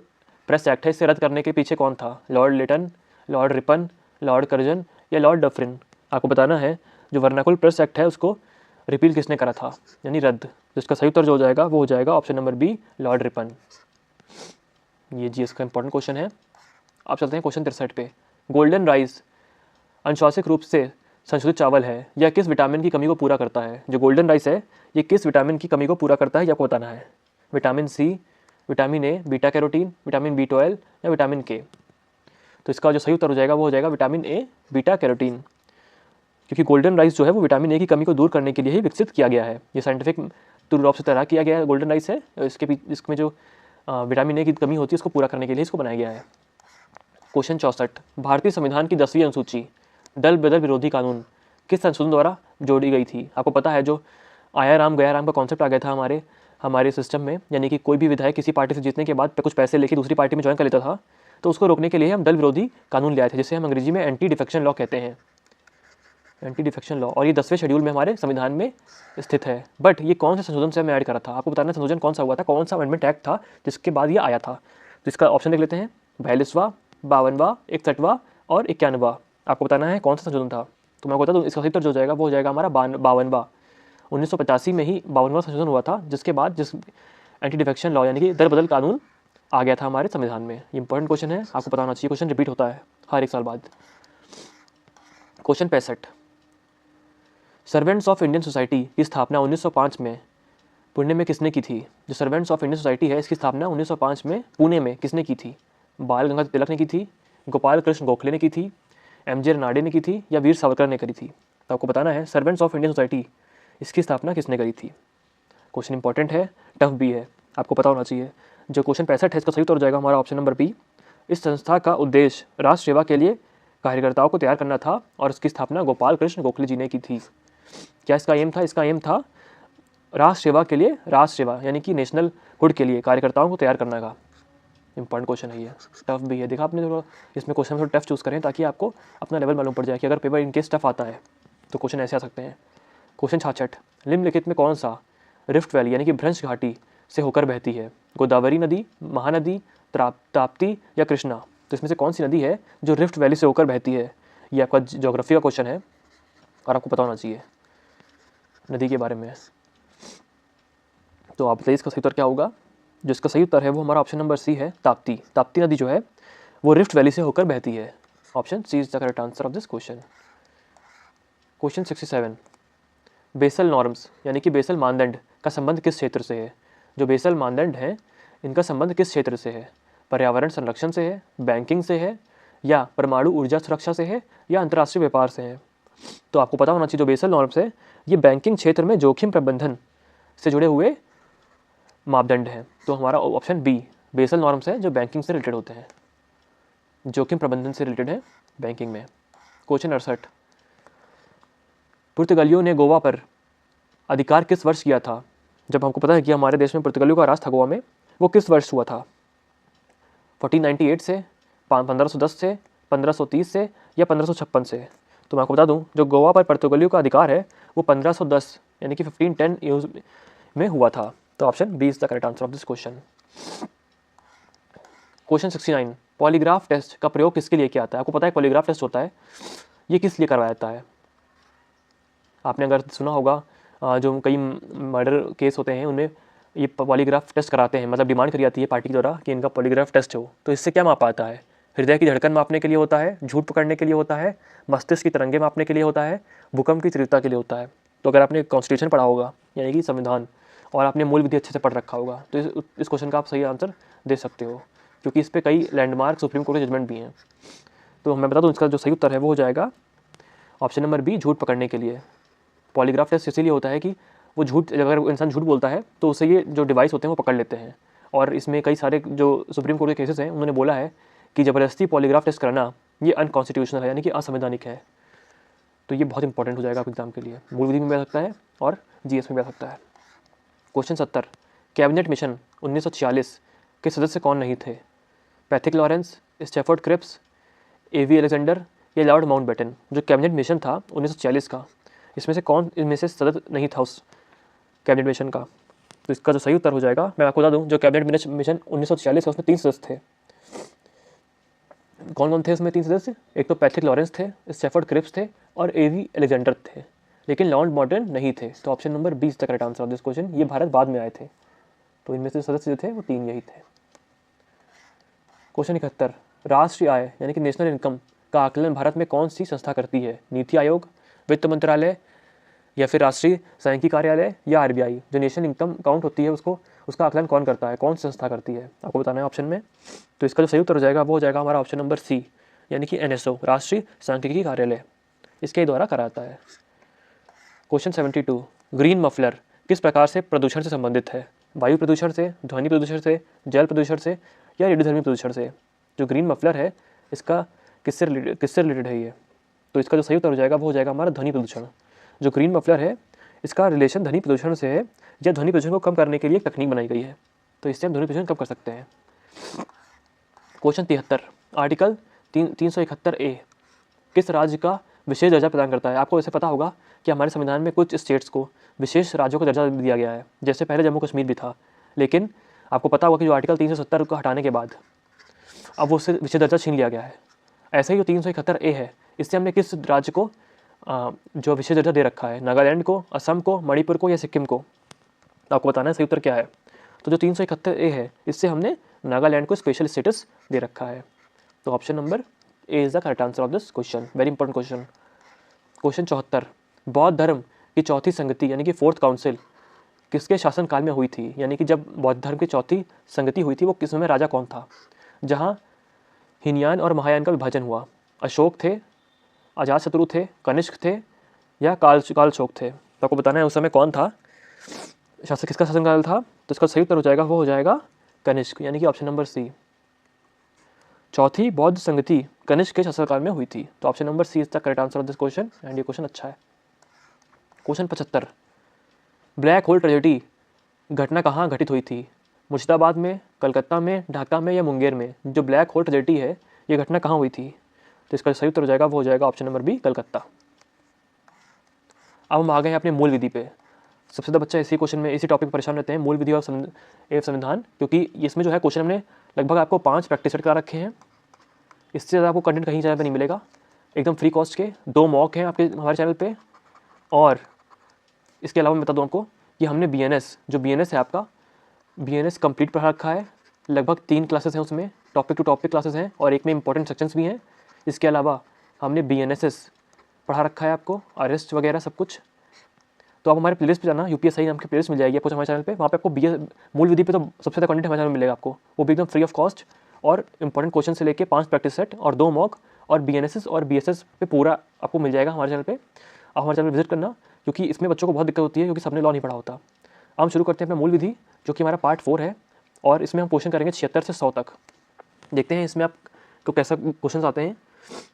प्रेस एक्ट है इसे रद्द करने के पीछे कौन था? Lord Lytton, Lord Ripon, Lord Curzon या लॉर्ड डफरिन? आपको बताना है जो वर्नाकुलर प्रेस एक्ट है उसको रिपील किसने करा था, यानी रद्द। जिसका सही उत्तर जो हो जाएगा वो हो जाएगा option number B, Lord Ripon. ये जीएस का इंपॉर्टेंट क्वेश्चन है। आप चलते हैं क्वेश्चन 63 पे। गोल्डन राइस अनुशासिक रूप से संशोधित चावल है यह किस विटामिन की कमी को पूरा करता है? जो गोल्डन राइस है ये किस विटामिन की कमी को पूरा करता है ये आपको बताना है। Vitamin C, vitamin A, beta carotene, vitamin B12 या विटामिन के। तो इसका जो सही उत्तर हो जाएगा वो हो जाएगा विटामिन ए, बीटा कैरोटीन, क्योंकि गोल्डन राइस जो है वो विटामिन ए की कमी को दूर करने के लिए ही विकसित किया गया है। ये साइंटिफिक रूप से तैयार किया गया है गोल्डन राइस है, इसमें जो विटामिन ए की कमी होती है उसको पूरा करने के लिए इसको बनाया गया है। क्वेश्चन 64, भारतीय संविधान की 10वीं अनुसूची दल बदल विरोधी कानून किस संशोधन द्वारा जोड़ी गई थी? आपको पता है जो आया राम गया राम का कॉन्सेप्ट आ गया था हमारे सिस्टम में, यानी कि कोई भी विधायक किसी पार्टी से जीतने के बाद कुछ पैसे लेके दूसरी पार्टी में ज्वाइन कर लेता था, तो उसको रोकने के लिए हम दल विरोधी कानून ले आए थे, जिसे हम अंग्रेजी में एंटी डिफेक्शन लॉ कहते हैं, एंटी डिफेक्शन लॉ। और ये 10वें शेड्यूल में हमारे संविधान में स्थित है। बट ये कौन से संशोधन से हमें ऐड करा था? आपको बताना संशोधन कौन सा हुआ था, कौन सा अमेंडमेंट एक्ट था जिसके बाद ये आया था। तो इसका ऑप्शन देख लेते हैं, 42वां, 52वां, 61वां और 91वां। आपको बताना है कौन सा संशोधन था। तो मैं बता दूँ इसका सही उत्तर जो जाएगा वो हो जाएगा हमारा 52वां। 1985 में ही 52वां संशोधन हुआ था, जिसके बाद एंटी डिफेक्शन लॉ यानी कि दल बदल कानून आ गया था हमारे संविधान में। ये इंपॉर्टेंट क्वेश्चन है, आपको पता होना चाहिए, क्वेश्चन रिपीट होता है हर एक साल बाद। Question 65, servants of Indian society की स्थापना 1905 में पुणे में किसने की थी? जो सर्वेंट्स ऑफ इंडियन सोसाइटी है इसकी स्थापना 1905 में पुणे में किसने की थी? बाल गंगाधर तिलक ने की थी, गोपाल कृष्ण गोखले ने की थी, MJ रनाडे ने की थी या वीर सावरकर ने करी थी? तो आपको बताना है सर्वेंट्स ऑफ इंडियन सोसाइटी इसकी स्थापना किसने करी थी। क्वेश्चन इंपॉर्टेंट है, टफ भी है, आपको पता होना चाहिए। जो क्वेश्चन 65 है इसका सही उत्तर हो जाएगा हमारा ऑप्शन नंबर बी। इस संस्था का उद्देश्य राष्ट्र सेवा के लिए कार्यकर्ताओं को तैयार करना था और इसकी स्थापना गोपाल कृष्ण गोखले जी ने की थी। क्या इसका एम था? इसका एम था राष्ट्र सेवा के लिए, राष्ट्र सेवा यानी कि नेशनल हुड के लिए कार्यकर्ताओं को तैयार करने का। इंपॉर्टेंट क्वेश्चन है ये, टफ भी है। देखा आपने, थोड़ा इसमें क्वेश्चन थोड़ा टफ चूज़ करें ताकि आपको अपना लेवल मालूम पड़ जाए कि अगर पेपर इनकेस टफ आता है तो क्वेश्चन ऐसे आ सकते हैं। क्वेश्चन 66, निम्नलिखित में कौन सा रिफ्ट वैली यानी कि भ्रंश घाटी से होकर बहती है? गोदावरी नदी, महानदी, ताप्ती या कृष्णा? तो इसमें से कौन सी नदी है जो रिफ्ट वैली से होकर बहती है? ये आपका ज्योग्राफी का क्वेश्चन है और आपको पता होना चाहिए नदी के बारे में। तो आप बताइए इसका सही उत्तर क्या होगा? जो इसका सही उत्तर है वो हमारा ऑप्शन नंबर सी है, ताप्ती। ताप्ती नदी जो है वो रिफ्ट वैली से होकर बहती है। Option C is the correct answer of this question. Question 67, basal norms यानी कि बेसल मानदंड का संबंध किस क्षेत्र से है? जो बेसल मानदंड हैं इनका संबंध किस क्षेत्र से है? पर्यावरण संरक्षण से है, बैंकिंग से है या परमाणु ऊर्जा सुरक्षा से है या अंतर्राष्ट्रीय व्यापार से है? तो आपको पता होना चाहिए जो बेसल नॉर्म्स है ये बैंकिंग क्षेत्र में जोखिम प्रबंधन से जुड़े हुए मापदंड हैं। तो हमारा ऑप्शन बी बेसल नॉर्म्स है जो बैंकिंग से रिलेटेड होते हैं, जोखिम प्रबंधन से रिलेटेड है बैंकिंग में। क्वेश्चन 68, पुर्तगालियों ने गोवा पर अधिकार किस वर्ष किया था? जब हमको पता है कि हमारे देश में पुर्तगालियों का राज था गोवा में, वो किस वर्ष हुआ था? 1498 से, 1510 से, 1530 से या 1556 से? तो मैं आपको बता दूं जो गोवा पर पुर्तगालियों का अधिकार है वो 1510 यानी कि 1510 में हुआ था। तो option B is the correct answer of this question. Question 69, polygraph test का प्रयोग किसके लिए किया जाता है? आपको पता है पॉलीग्राफ टेस्ट होता है ये किस लिए करवाया जाता है? आपने अगर सुना होगा जो कई मर्डर केस होते हैं उनमें ये पॉलीग्राफ टेस्ट कराते हैं, मतलब डिमांड करी जाती है पार्टी के द्वारा कि इनका पॉलीग्राफ टेस्ट हो। तो इससे क्या मापा आता है? हृदय की धड़कन मापने के लिए होता है, झूठ पकड़ने के लिए होता है, मस्तिष्क की तरंगे मापने के लिए होता है, भूकंप की तीव्रता के लिए होता है। तो अगर आपने कॉन्स्टिट्यूशन पढ़ा होगा यानी कि संविधान और आपने मूल विधि अच्छे से पढ़ रखा होगा तो इस क्वेश्चन का आप सही आंसर दे सकते हो, क्योंकि इस पर कई लैंडमार्क सुप्रीम कोर्ट के जजमेंट भी हैं। तो मैं बता दूँ इसका जो सही उत्तर है वो हो जाएगा ऑप्शन नंबर बी, झूठ पकड़ने के लिए। पॉलीग्राफ टेस्ट इसीलिए होता है कि वो झूठ, अगर इंसान झूठ बोलता है तो उसे ये जो डिवाइस होते हैं वो पकड़ लेते हैं। और इसमें कई सारे जो सुप्रीम कोर्ट के केसेस हैं उन्होंने बोला है कि ज़बरदस्ती पॉलीग्राफ टेस्ट कराना ये अनकॉन्स्टिट्यूशनल है यानी कि असंवैधानिक है। तो ये बहुत इंपॉर्टेंट हो जाएगा आप एग्जाम के लिए, मूल विधि में भी आ सकता है और GS में भी आ सकता है। क्वेश्चन 70, कैबिनेट मिशन 1946 के सदस्य कौन नहीं थे? Pethick Lawrence, Stafford Cripps, AV Alexander या लॉर्ड माउंटबेटन? जो कैबिनेट मिशन था 1946 का, इसमें से कौन इनमें से सदस्य नहीं था उस कैबिनेट मिशन का? तो इसका जो सही उत्तर हो जाएगा, मैं आपको बता दूं जो कैबिनेट मिशन 1946 का उसमें 3 सदस्य थे। कौन कौन थे उसमें 3 सदस्य? एक तो पैथिक लॉरेंस थे, स्टैफोर्ड क्रिप्स थे और AV अलेक्जेंडर थे, लेकिन लॉर्ड माउंटबेटन नहीं थे। तो option number B is the correct answer of this question. ये भारत बाद में आए थे, तो इनमें से सदस्य जो थे वो 3 यही थे। क्वेश्चन 71, राष्ट्रीय आय यानी कि नेशनल इनकम का आकलन भारत में कौन सी संस्था करती है? नीति आयोग, वित्त मंत्रालय या फिर राष्ट्रीय सांख्यिकी कार्यालय या आरबीआई। जो नेशनल इनकम अकाउंट होती है उसका आकलन कौन करता है, कौन सी संस्था करती है, आपको बताना है ऑप्शन में। तो इसका जो सही उत्तर हो जाएगा वो हो जाएगा हमारा ऑप्शन नंबर सी, यानी कि एनएसओ, राष्ट्रीय सांख्यिकी कार्यालय, इसके द्वारा कराता है। क्वेश्चन 72, ग्रीन मफलर किस प्रकार से प्रदूषण से संबंधित है? वायु प्रदूषण से, ध्वनि प्रदूषण से, जल प्रदूषण से या रेडियोधर्मी प्रदूषण से? जो ग्रीन मफलर है इसका किससे रिलेटेड है ये? तो इसका जो सही उत्तर हो जाएगा वो हो जाएगा हमारा ध्वनि प्रदूषण। जो ग्रीन मफलर है इसका रिलेशन ध्वनि प्रदूषण से है, या ध्वनि प्रदूषण को कम करने के लिए एक तकनीक बनाई गई है, तो इससे हम ध्वनि प्रदूषण कम कर सकते हैं। क्वेश्चन 73, आर्टिकल 371A किस राज्य का विशेष दर्जा प्रदान करता है? आपको वैसे पता होगा कि हमारे संविधान में कुछ स्टेट्स को विशेष राज्यों का दर्जा दिया गया है, जैसे पहले जम्मू कश्मीर भी था, लेकिन आपको पता होगा कि जो आर्टिकल 370 को हटाने के बाद अब वो उससे विशेष दर्जा छीन लिया गया है। ऐसे ही जो 371A है इससे हमने किस राज्य को जो विशेष दर्जा दे रखा है? नागालैंड को, असम को, मणिपुर को या सिक्किम को? आपको बताना है सही उत्तर क्या है। तो जो 371A है इससे हमने नागालैंड को स्पेशल स्टेटस दे रखा है। तो option number A is the correct answer of this question. Very important question. Question 74, बौद्ध धर्म की चौथी संगति यानी कि फोर्थ काउंसिल किसके शासनकाल में हुई थी? यानी कि जब बौद्ध धर्म की चौथी संगति हुई थी वो किस समय राजा कौन था, जहाँ हीनयान और महायान का विभाजन हुआ? अशोक थे, अजातशत्रु थे, कनिष्क थे या कालशोक थे? तो आपको बताना है उस समय कौन था, शासक किसका शासनकाल था। तो इसका सही उत्तर हो जाएगा वो हो जाएगा कनिष्क, यानी कि ऑप्शन नंबर सी। चौथी बौद्ध संगति कनिष्क के शासनकाल में हुई थी। तो option number C is the correct answer of this question and ये क्वेश्चन अच्छा है। क्वेश्चन 75, ब्लैक होल ट्रेजेडी घटना कहाँ घटित हुई थी? मुर्शिदाबाद में, कलकत्ता में, ढाका में या मुंगेर में? जो ब्लैक होल ट्रेजेडी है ये घटना कहाँ हुई थी? तो इसका सही उत्तर हो जाएगा वो हो जाएगा ऑप्शन नंबर बी, कलकत्ता। अब हम आ गए हैं अपने मूल विधि पे। सबसे ज़्यादा बच्चा इसी क्वेश्चन में इसी टॉपिक पर परेशान रहते हैं, मूल विधि और संविधान, क्योंकि इसमें जो है क्वेश्चन हमने लगभग आपको 5 प्रैक्टिस सेट करा रखे हैं। इससे ज़्यादा आपको कंटेंट कहीं चैनल पे नहीं मिलेगा, एकदम फ्री कॉस्ट के 2 मॉक हैं आपके हमारे चैनल पे। और इसके अलावा मैं बता दूँ आपको कि हमने जो BNS है आपका, BNS कंप्लीट पढ़ा रखा है। लगभग 3 क्लासेस हैं उसमें, टॉपिक टू टॉपिक क्लासेस हैं और एक में इंपॉर्टेंट सेक्शंस भी हैं। इसके अलावा हमने BNSS पढ़ा रखा है आपको, अरेस्ट वगैरह सब कुछ। तो आप हमारे प्लेलिस्ट पे जाना, UPSI नाम की प्लेलिस्ट मिल जाएगी आपको हमारे चैनल पे। वहाँ पे आपको मूल विधि पे तो सबसे ज़्यादा कंटेंट हमारे चैनल में मिलेगा आपको, वो भी एकदम फ्री ऑफ कॉस्ट। और इंपॉर्टेंट क्वेश्चन से लेके 5 प्रैक्टिस सेट और 2 मॉक और BNSS और BSS पे पूरा आपको मिल जाएगा हमारे चैनल पे। आप हमारे चैनल विजिट करना, क्योंकि इसमें बच्चों को बहुत दिक्कत होती है क्योंकि सबने लॉ नहीं पढ़ा होता। अब हम शुरू करते हैं अपना मूल विधि, जो कि हमारा पार्ट 4 है और इसमें हम क्वेश्चन करेंगे 76 से 100 तक। देखते हैं इसमें आपको कैसा क्वेश्चन आते हैं।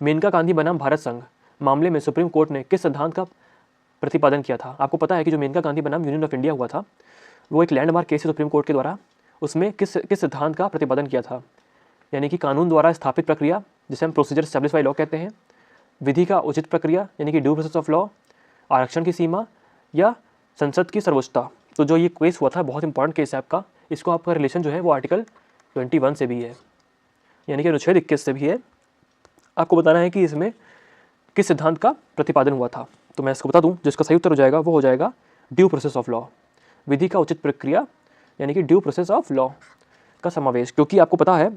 मेनका गांधी बनाम भारत संघ मामले में सुप्रीम कोर्ट ने किस सिद्धांत का प्रतिपादन किया था? आपको पता है कि जो मेनका गांधी बनाम यूनियन ऑफ इंडिया हुआ था वो एक लैंडमार्क केस है सुप्रीम कोर्ट के द्वारा। उसमें किस सिद्धांत का प्रतिपादन किया था? यानी कि कानून द्वारा स्थापित प्रक्रिया, जिसे हम प्रोसीजर एस्टैब्लिश बाय लॉ कहते हैं, विधि का उचित प्रक्रिया यानी कि ड्यू प्रोसेस ऑफ लॉ, आरक्षण की सीमा या संसद की सर्वोच्चता। तो जो ये केस हुआ था बहुत इंपॉर्टेंट केस है आपका, इसको आपका रिलेशन जो है वो आर्टिकल 21 से भी है, यानी कि अनुच्छेद 21 से भी है। आपको बताना है कि इसमें किस सिद्धांत का प्रतिपादन हुआ था। तो मैं इसको बता दूं, जिसका सही उत्तर हो जाएगा वो हो जाएगा ड्यू प्रोसेस ऑफ लॉ, विधि का उचित प्रक्रिया यानी कि ड्यू प्रोसेस ऑफ लॉ का समावेश। क्योंकि आपको पता है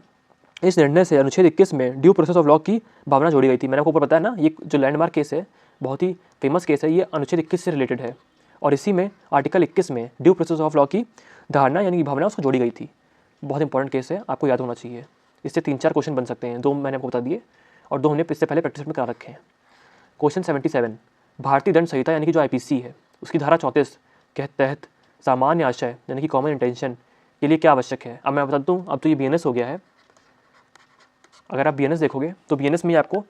इस निर्णय से अनुच्छेद 21 में ड्यू प्रोसेस ऑफ लॉ की भावना जोड़ी गई थी। मैंने आपको ऊपर बताया ना, ये जो लैंडमार्क केस है, बहुत ही फेमस केस है, ये अनुच्छेद 21 से रिलेटेड है और इसी में आर्टिकल 21 में ड्यू प्रोसेस ऑफ लॉ की धारणा यानी कि भावना उसको जोड़ी गई थी। बहुत इंपॉर्टेंट केस है, आपको याद होना चाहिए। इससे 3-4 क्वेश्चन बन सकते हैं, 2 मैंने आपको बता दिए और 2 हमने इससे पहले प्रैक्टिस में करा रखे हैं। क्वेश्चन 77, भारतीय दंड संहिता यानी कि जो IPC है उसकी धारा 34 के तहत सामान्य आशय यानी कि कॉमन इंटेंशन के लिए क्या आवश्यक है? अब मैं बता दूँ, अब तो ये BNS हो गया है। अगर आप BNS देखोगे तो BNS में आपको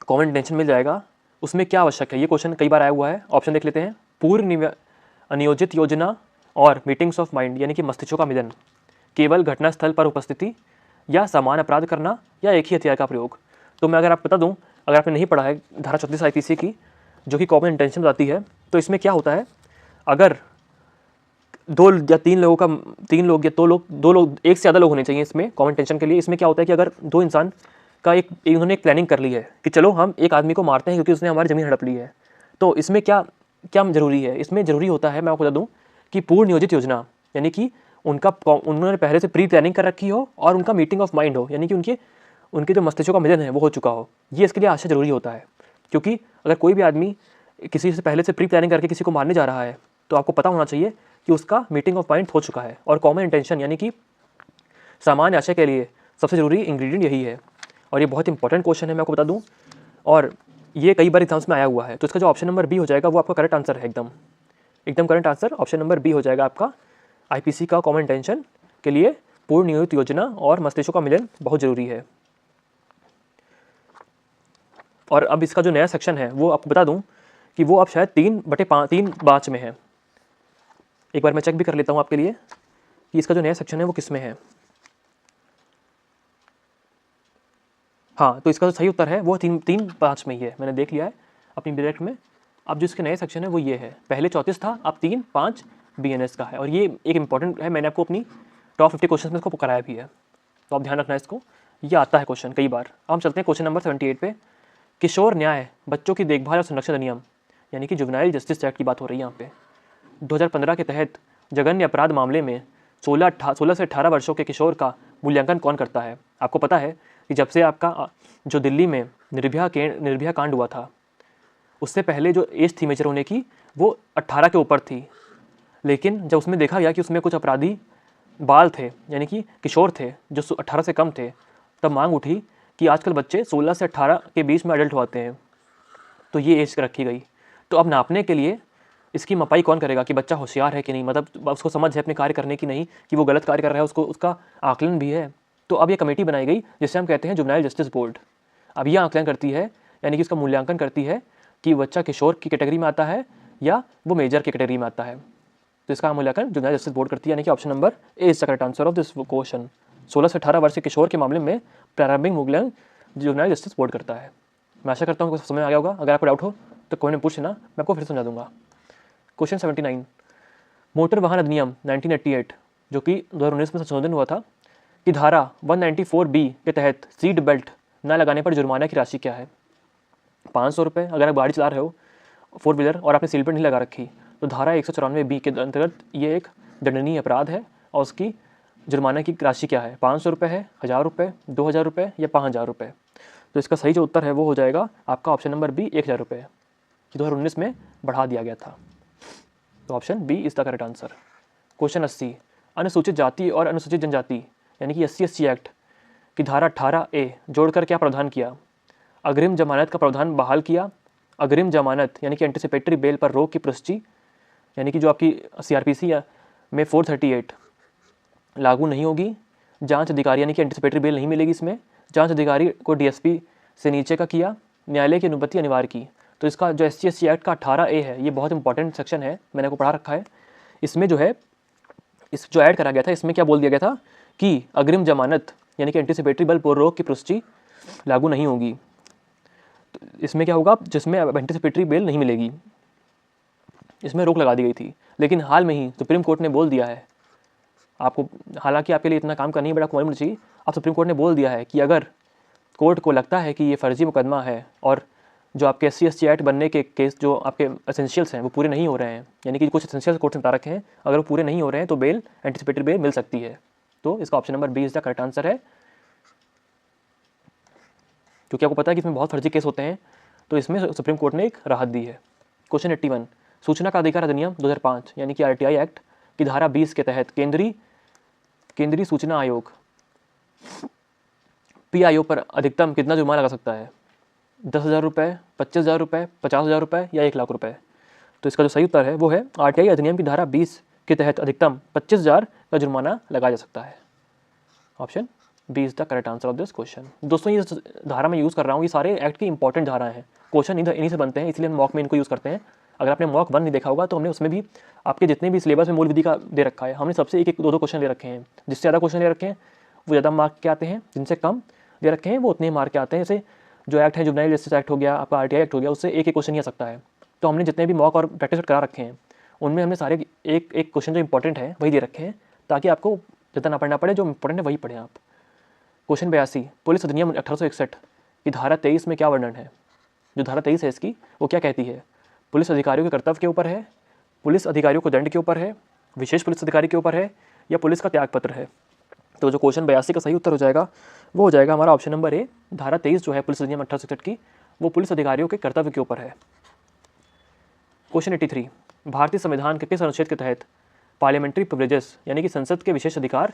कॉमन इंटेंशन मिल जाएगा। उसमें क्या आवश्यक है, ये क्वेश्चन कई बार आया हुआ है। ऑप्शन देख लेते हैं। पूर्व अनियोजित योजना और मीटिंग्स ऑफ माइंड यानी कि मस्तिष्कों का मिलन, केवल घटनास्थल पर उपस्थिति या समान अपराध करना या एक ही हथियार का प्रयोग। तो मैं अगर आप बता दूं, अगर आपने नहीं पढ़ा है धारा 34 IPC की, जो कि कॉमन इंटेंशन बताती है, तो इसमें क्या होता है, अगर 2 या 3 लोगों का 3 लोग या 2 लोग एक से ज़्यादा लोग होने चाहिए इसमें कॉमन इंटेंशन के लिए। इसमें क्या होता है कि अगर 2 इंसान का उन्होंने एक प्लानिंग कर ली है कि चलो हम एक आदमी को मारते हैं क्योंकि उसने हमारी ज़मीन हड़प ली है, तो इसमें क्या ज़रूरी है? इसमें ज़रूरी होता है, मैं आपको बता दूँ, कि पूर्व नियोजित योजना यानी कि उन्होंने पहले से प्री प्लानिंग कर रखी हो और उनका मीटिंग ऑफ माइंड हो, यानी कि उनके जो मस्तिष्कों का मिलन है वो हो चुका हो। ये इसके लिए आशय जरूरी होता है, क्योंकि अगर कोई भी आदमी किसी से पहले से प्री प्लानिंग करके किसी को मारने जा रहा है तो आपको पता होना चाहिए कि उसका मीटिंग ऑफ पॉइंट हो चुका है। और कॉमन इंटेंशन यानी कि सामान्य आशय के लिए सबसे ज़रूरी इंग्रेडिएंट यही है। और ये बहुत इंपॉर्टेंट क्वेश्चन है, मैं आपको बता दूं, और ये कई बार एग्जाम्स में आया हुआ है। तो इसका जो ऑप्शन नंबर बी हो जाएगा वो आपका करेक्ट आंसर है। एकदम correct answer option number B हो जाएगा आपका। आईपीसी का कॉमन इंटेंशन के लिए पूर्ण नियोजित योजना और मस्तिष्कों का मिलन बहुत ज़रूरी है। और अब इसका जो नया सेक्शन है वो आपको बता दूं कि वो अब शायद 3/3 बैच में है। एक बार मैं चेक भी कर लेता हूं आपके लिए कि इसका जो नया सेक्शन है वो किस में है। हाँ, तो इसका जो सही उत्तर है वो 3/5 में ही है। मैंने देख लिया है अपनी डायरेक्ट में। अब जो इसके नए सेक्शन है वो ये है। पहले 34 था, अब 3-5 BNS का है। और ये एक इंपॉर्टेंट है, मैंने आपको अपनी टॉप 50 क्वेश्चन में इसको कराया भी है, तो आप ध्यान रखना इसको, ये आता है क्वेश्चन कई बार। अब हम चलते हैं क्वेश्चन नंबर 78 पे। किशोर न्याय, बच्चों की देखभाल और संरक्षण अधिनियम यानी कि जुवेनाइल जस्टिस एक्ट की बात हो रही है यहाँ पे। 2015 के तहत जघन्य अपराध मामले में 16 से 18 वर्षों के किशोर का मूल्यांकन कौन करता है। आपको पता है कि जब से आपका जो दिल्ली में निर्भया कांड हुआ था, उससे पहले जो एज थी मेजर होने की वो 18 के ऊपर थी। लेकिन जब उसमें देखा गया कि उसमें कुछ अपराधी बाल थे यानी कि किशोर थे जो 18 से कम थे, तब मांग उठी कि आजकल बच्चे 16 से 18 के बीच में एडल्ट होते हैं, तो ये एज रखी गई। तो अब नापने के लिए इसकी मपाई कौन करेगा कि बच्चा होशियार है कि नहीं, मतलब उसको समझ है अपने कार्य करने की, नहीं कि वो गलत कार्य कर रहा है, उसको उसका आकलन भी है। तो अब ये कमेटी बनाई गई जिसे हम कहते हैं जुवेनाइल जस्टिस बोर्ड। अब यह आकलन करती है यानी कि इसका मूल्यांकन करती है कि बच्चा किशोर की कैटेगरी में आता है या वो मेजर की कैटेगरी में आता है। तो इसका मूल्यांकन जुवेनाइल जस्टिस बोर्ड करती है, यानी कि option number A is the correct answer of this question. 16 से 18 वर्ष के किशोर के मामले में प्रारंभिक मूल्यांकन जुवेनाइल जस्टिस बोर्ड करता है। मैं आशा करता हूँ कि समझ आ गया होगा। अगर आपको डाउट हो तो कमेंट में पूछ लेना, मैं आपको फिर समझा दूंगा। क्वेश्चन 79, मोटर वाहन अधिनियम 1988 जो कि 2019 में संशोधन हुआ था कि धारा 194B के तहत सीट बेल्ट न लगाने पर जुर्माना की राशि क्या है। 500 रुपये अगर आप गाड़ी चला रहे हो 4 व्हीलर और आपने सीट बेल्ट नहीं लगा रखी, तो धारा 194B के अंतर्गत ये एक दंडनीय अपराध है और उसकी जुर्माना की राशि क्या है, 500 रुपये है, 1000 रुपये, 2000 रुपये या 5000 रुपये। तो इसका सही जो उत्तर है वो हो जाएगा आपका ऑप्शन नंबर बी 1000 रुपये, 2019 में बढ़ा दिया गया था। तो option B is the correct answer. Question 80, अनुसूचित जाति और अनुसूचित जनजाति यानी कि SC एक्ट की धारा 18A जोड़कर क्या प्रावधान किया। अग्रिम जमानत का प्रावधान बहाल किया, अग्रिम जमानत यानी कि एंटिसिपेटरी बेल पर रोक की पुष्टि यानी कि जो आपकी CRPC में 438 लागू नहीं होगी, जांच अधिकारी यानी कि एंटिसिपेटरी बेल नहीं मिलेगी इसमें, जांच अधिकारी को DSP से नीचे का किया, न्यायालय की अनुमति अनिवार्य की। तो इसका जो SC एक्ट का 18A है ये बहुत इंपॉर्टेंट सेक्शन है, मैंने आपको पढ़ा रखा है। इसमें जो है इस जो ऐड करा गया था इसमें क्या बोल दिया गया था कि अग्रिम जमानत यानी कि एंटिसिपेटरी बेल पर रोक की पुष्टि लागू नहीं होगी। तो इसमें क्या होगा, जिसमें एंटिसिपेटरी बेल नहीं मिलेगी, इसमें रोक लगा दी गई थी। लेकिन हाल में ही सुप्रीम कोर्ट ने बोल दिया है आपको, हालांकि आपके लिए इतना काम करनी है बड़ा मालूम चाहिए, अब सुप्रीम कोर्ट ने बोल दिया है कि अगर कोर्ट को लगता है कि ये फर्जी मुकदमा है और जो आपके SC एक्ट बनने के केस जो आपके एसेंशियल्स हैं वो पूरे नहीं हो रहे हैं, यानी कि कुछ एसेंशियल्स कोर्ट ने बता रखे हैं, अगर वो पूरे नहीं हो रहे हैं तो बेल एंटिसिपेटरी बेल मिल सकती है। तो इसका option number B is the correct answer है। क्योंकि आपको पता है कि इसमें बहुत फर्जी केस होते हैं, तो इसमें सुप्रीम कोर्ट ने एक राहत दी है। क्वेश्चन 81, सूचना का अधिकार अधिनियम 2005 यानी कि RTI एक्ट की धारा 20 के तहत केंद्रीय सूचना आयोग PIO पर अधिकतम कितना जुर्माना लगा सकता है। 10,000 रुपये, 25,000 रुपये, 50,000 रुपये या 1 लाख रुपये। तो इसका जो सही उत्तर है वो है RTI अधिनियम की धारा 20 के तहत अधिकतम 25,000 का जुर्माना लगाया जा सकता है। Option B is the correct answer of this question. दोस्तों ये धारा मैं यूज़ कर रहा हूँ, ये सारे एक्ट की इंपॉर्टेंट धाराएं हैं, क्वेश्चन इन्हीं से बनते हैं, इसलिए हम मॉक में इनको यूज़ करते हैं। अगर आपने मॉक 1 नहीं देखा होगा तो हमने उसमें भी आपके जितने भी सिलेबस में मूल विधि का दे रखा है, हमने सबसे 1-1, 2-2 क्वेश्चन ले रखे हैं। जिससे ज़्यादा क्वेश्चन ले रखे हैं वो ज़्यादा मार्क के आते हैं, जिनसे कम दे रखे हैं वो उतने मार्क के आते हैं। जैसे जो एक्ट है जुवेनाइल जस्टिस एक्ट हो गया, आपका RTI एक्ट हो गया, उससे 1-1 क्वेश्चन ही आ सकता है। तो हमने जितने भी मॉक और प्रैक्टिस करा रखे हैं उनमें हमने सारे एक क्वेश्चन जो इंपॉर्टेंट है वही दे रखे हैं, ताकि आपको ज़्यादा ना पढ़ना पड़े, जो इंपॉर्टेंट है वही पढ़ें आप। क्वेश्चन 82, पुलिस अधिनियम 1861 की धारा 23 में क्या वर्णन है। जो धारा 23 है इसकी वो क्या कहती है, पुलिस अधिकारियों के कर्तव्य के ऊपर है, पुलिस अधिकारियों को दंड के ऊपर है, विशेष पुलिस अधिकारी के ऊपर है या पुलिस का त्यागपत्र है। तो जो क्वेश्चन 82 का सही उत्तर हो जाएगा वो हो जाएगा हमारा ऑप्शन नंबर ए, धारा 23 जो है पुलिस अधिनियम 1861 की वो पुलिस अधिकारियों के कर्तव्य के ऊपर है। क्वेश्चन 83, भारतीय संविधान के किस अनुच्छेद के तहत पार्लियामेंट्री प्रिविलेजेस यानी कि संसद के विशेष अधिकार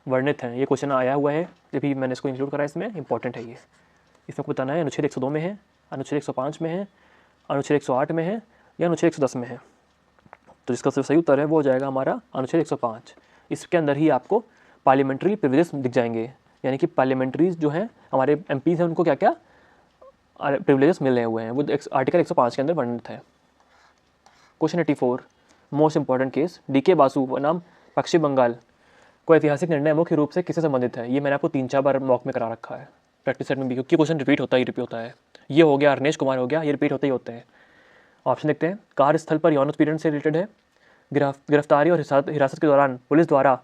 वर्णित हैं? ये क्वेश्चन आया हुआ है, ये भी मैंने इसको इंक्लूड करा, इसमें इंपॉर्टेंट है ये। इसमें आपको बताना है अनुच्छेद 102 में है, अनुच्छेद 105 में है, अनुच्छेद 108 में है या अनुच्छेद 110 में है। तो जिसका सही उत्तर है वो हो जाएगा हमारा अनुच्छेद 105। इसके अंदर ही आपको पार्लियामेंट्री प्रिविलेज दिख जाएंगे, यानी कि पार्लियामेंट्रीज जो हैं हमारे एमपीज हैं उनको क्या क्या प्रिविलेजेस मिल रहे हुए हैं, वो आर्टिकल 105 के अंदर वर्णित है। Question 84, most important case, DK Basu बनाम पश्चिम बंगाल को ऐतिहासिक निर्णय मुख्य रूप से किससे संबंधित है? ये मैंने आपको 3-4 बार मॉक में करा रखा है प्रैक्टिस सेट में भी, क्योंकि क्वेश्चन रिपीट होता है। ये हो गया अरनेश कुमार हो गया, ये रिपीट होते ही होते हैं। ऑप्शन देखते हैं। कार्यस्थल पर यौन उत्पीड़न से रिलेटेड है, गिरफ्तारी और हिरासत के दौरान पुलिस द्वारा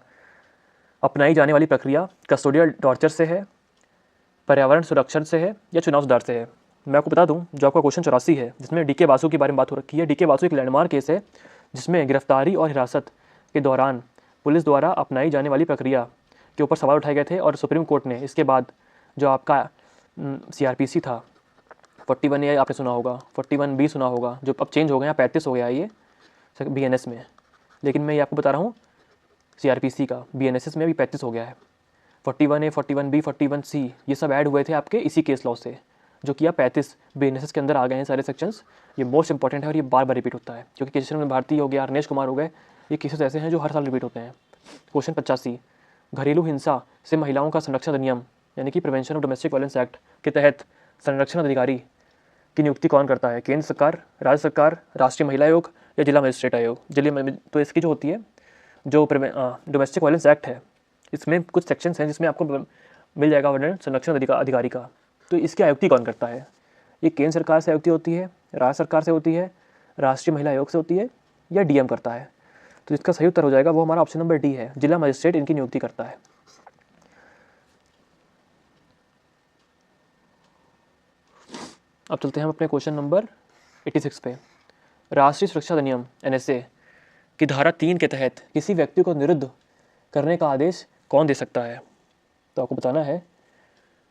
अपनाई जाने वाली प्रक्रिया कस्टोडियल टॉर्चर से है, पर्यावरण सुरक्षण से है या चुनाव सुधार से है। मैं आपको बता दूं, जो आपका क्वेश्चन 84 है जिसमें डीके बासु के बारे में बात हो रखी है, डीके बासु एक लैंडमार्क केस है जिसमें गिरफ्तारी और हिरासत के दौरान पुलिस द्वारा अपनाई जाने वाली प्रक्रिया के ऊपर सवाल उठाए गए थे और सुप्रीम कोर्ट ने इसके बाद जो आपका CRPC था 41A आपने सुना होगा, 41B सुना होगा, जो अब चेंज हो गया 35 हो गया ये BNS में, लेकिन मैं ये आपको बता रहा हूँ CRPC का BNSS में भी 35 हो गया है। 41A, 41B, 41C ये सब ऐड हुए थे आपके इसी केस लॉ से, जो कि अब 35 BNSS के अंदर आ गए हैं सारे सेक्शंस। ये मोस्ट इंपॉर्टेंट है और ये बार बार रिपीट होता है, क्योंकि केशव भारती हो गया, अरनेश कुमार हो गए, ये केसेस ऐसे हैं जो हर साल रिपीट होते हैं। क्वेश्चन 85, घरेलू हिंसा से महिलाओं का संरक्षण अधिनियम यानी कि prevention of domestic violence act के तहत संरक्षण अधिकारी की नियुक्ति कौन करता है? केंद्र सरकार, राज्य सरकार, राष्ट्रीय महिला आयोग या जिला मजिस्ट्रेट आयोग? तो इसकी जो होती है जो डोमेस्टिक वायलेंस एक्ट है, इसमें कुछ सेक्शंस हैं जिसमें आपको मिल जाएगा वर्णन संरक्षण अधिकारी का। तो इसकी आयुक्ति कौन करता है? ये केंद्र सरकार से आयुक्ति होती है, राज्य सरकार से होती है, राष्ट्रीय महिला आयोग से होती है या डीएम करता है? तो इसका सही उत्तर हो जाएगा वो हमारा ऑप्शन नंबर डी है, जिला मजिस्ट्रेट इनकी नियुक्ति करता है। अब चलते हैं हम अपने क्वेश्चन नंबर 86 पे। राष्ट्रीय सुरक्षा अधिनियम NSA की धारा 3 के तहत किसी व्यक्ति को निरुद्ध करने का आदेश कौन दे सकता है? तो आपको बताना है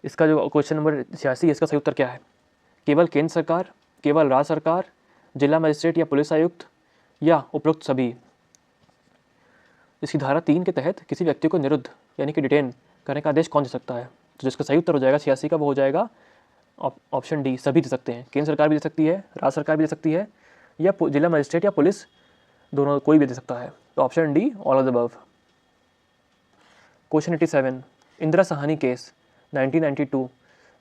इसका जो क्वेश्चन नंबर 86 इसका सही उत्तर क्या है? केवल केंद्र सरकार, केवल राज्य सरकार, जिला मजिस्ट्रेट या पुलिस आयुक्त या उपरोक्त सभी? इसकी धारा 3 के तहत किसी व्यक्ति को निरुद्ध यानी कि डिटेन करने का आदेश कौन दे सकता है? तो जिसका सही उत्तर हो जाएगा 86 का, वो हो जाएगा ऑप्शन डी, सभी दे सकते हैं। केंद्र सरकार भी दे सकती है, राज्य सरकार भी दे सकती है या जिला मजिस्ट्रेट या पुलिस, दोनों कोई भी दे सकता है। तो option D, all of the above. Question 87, Indira Sahni case 1992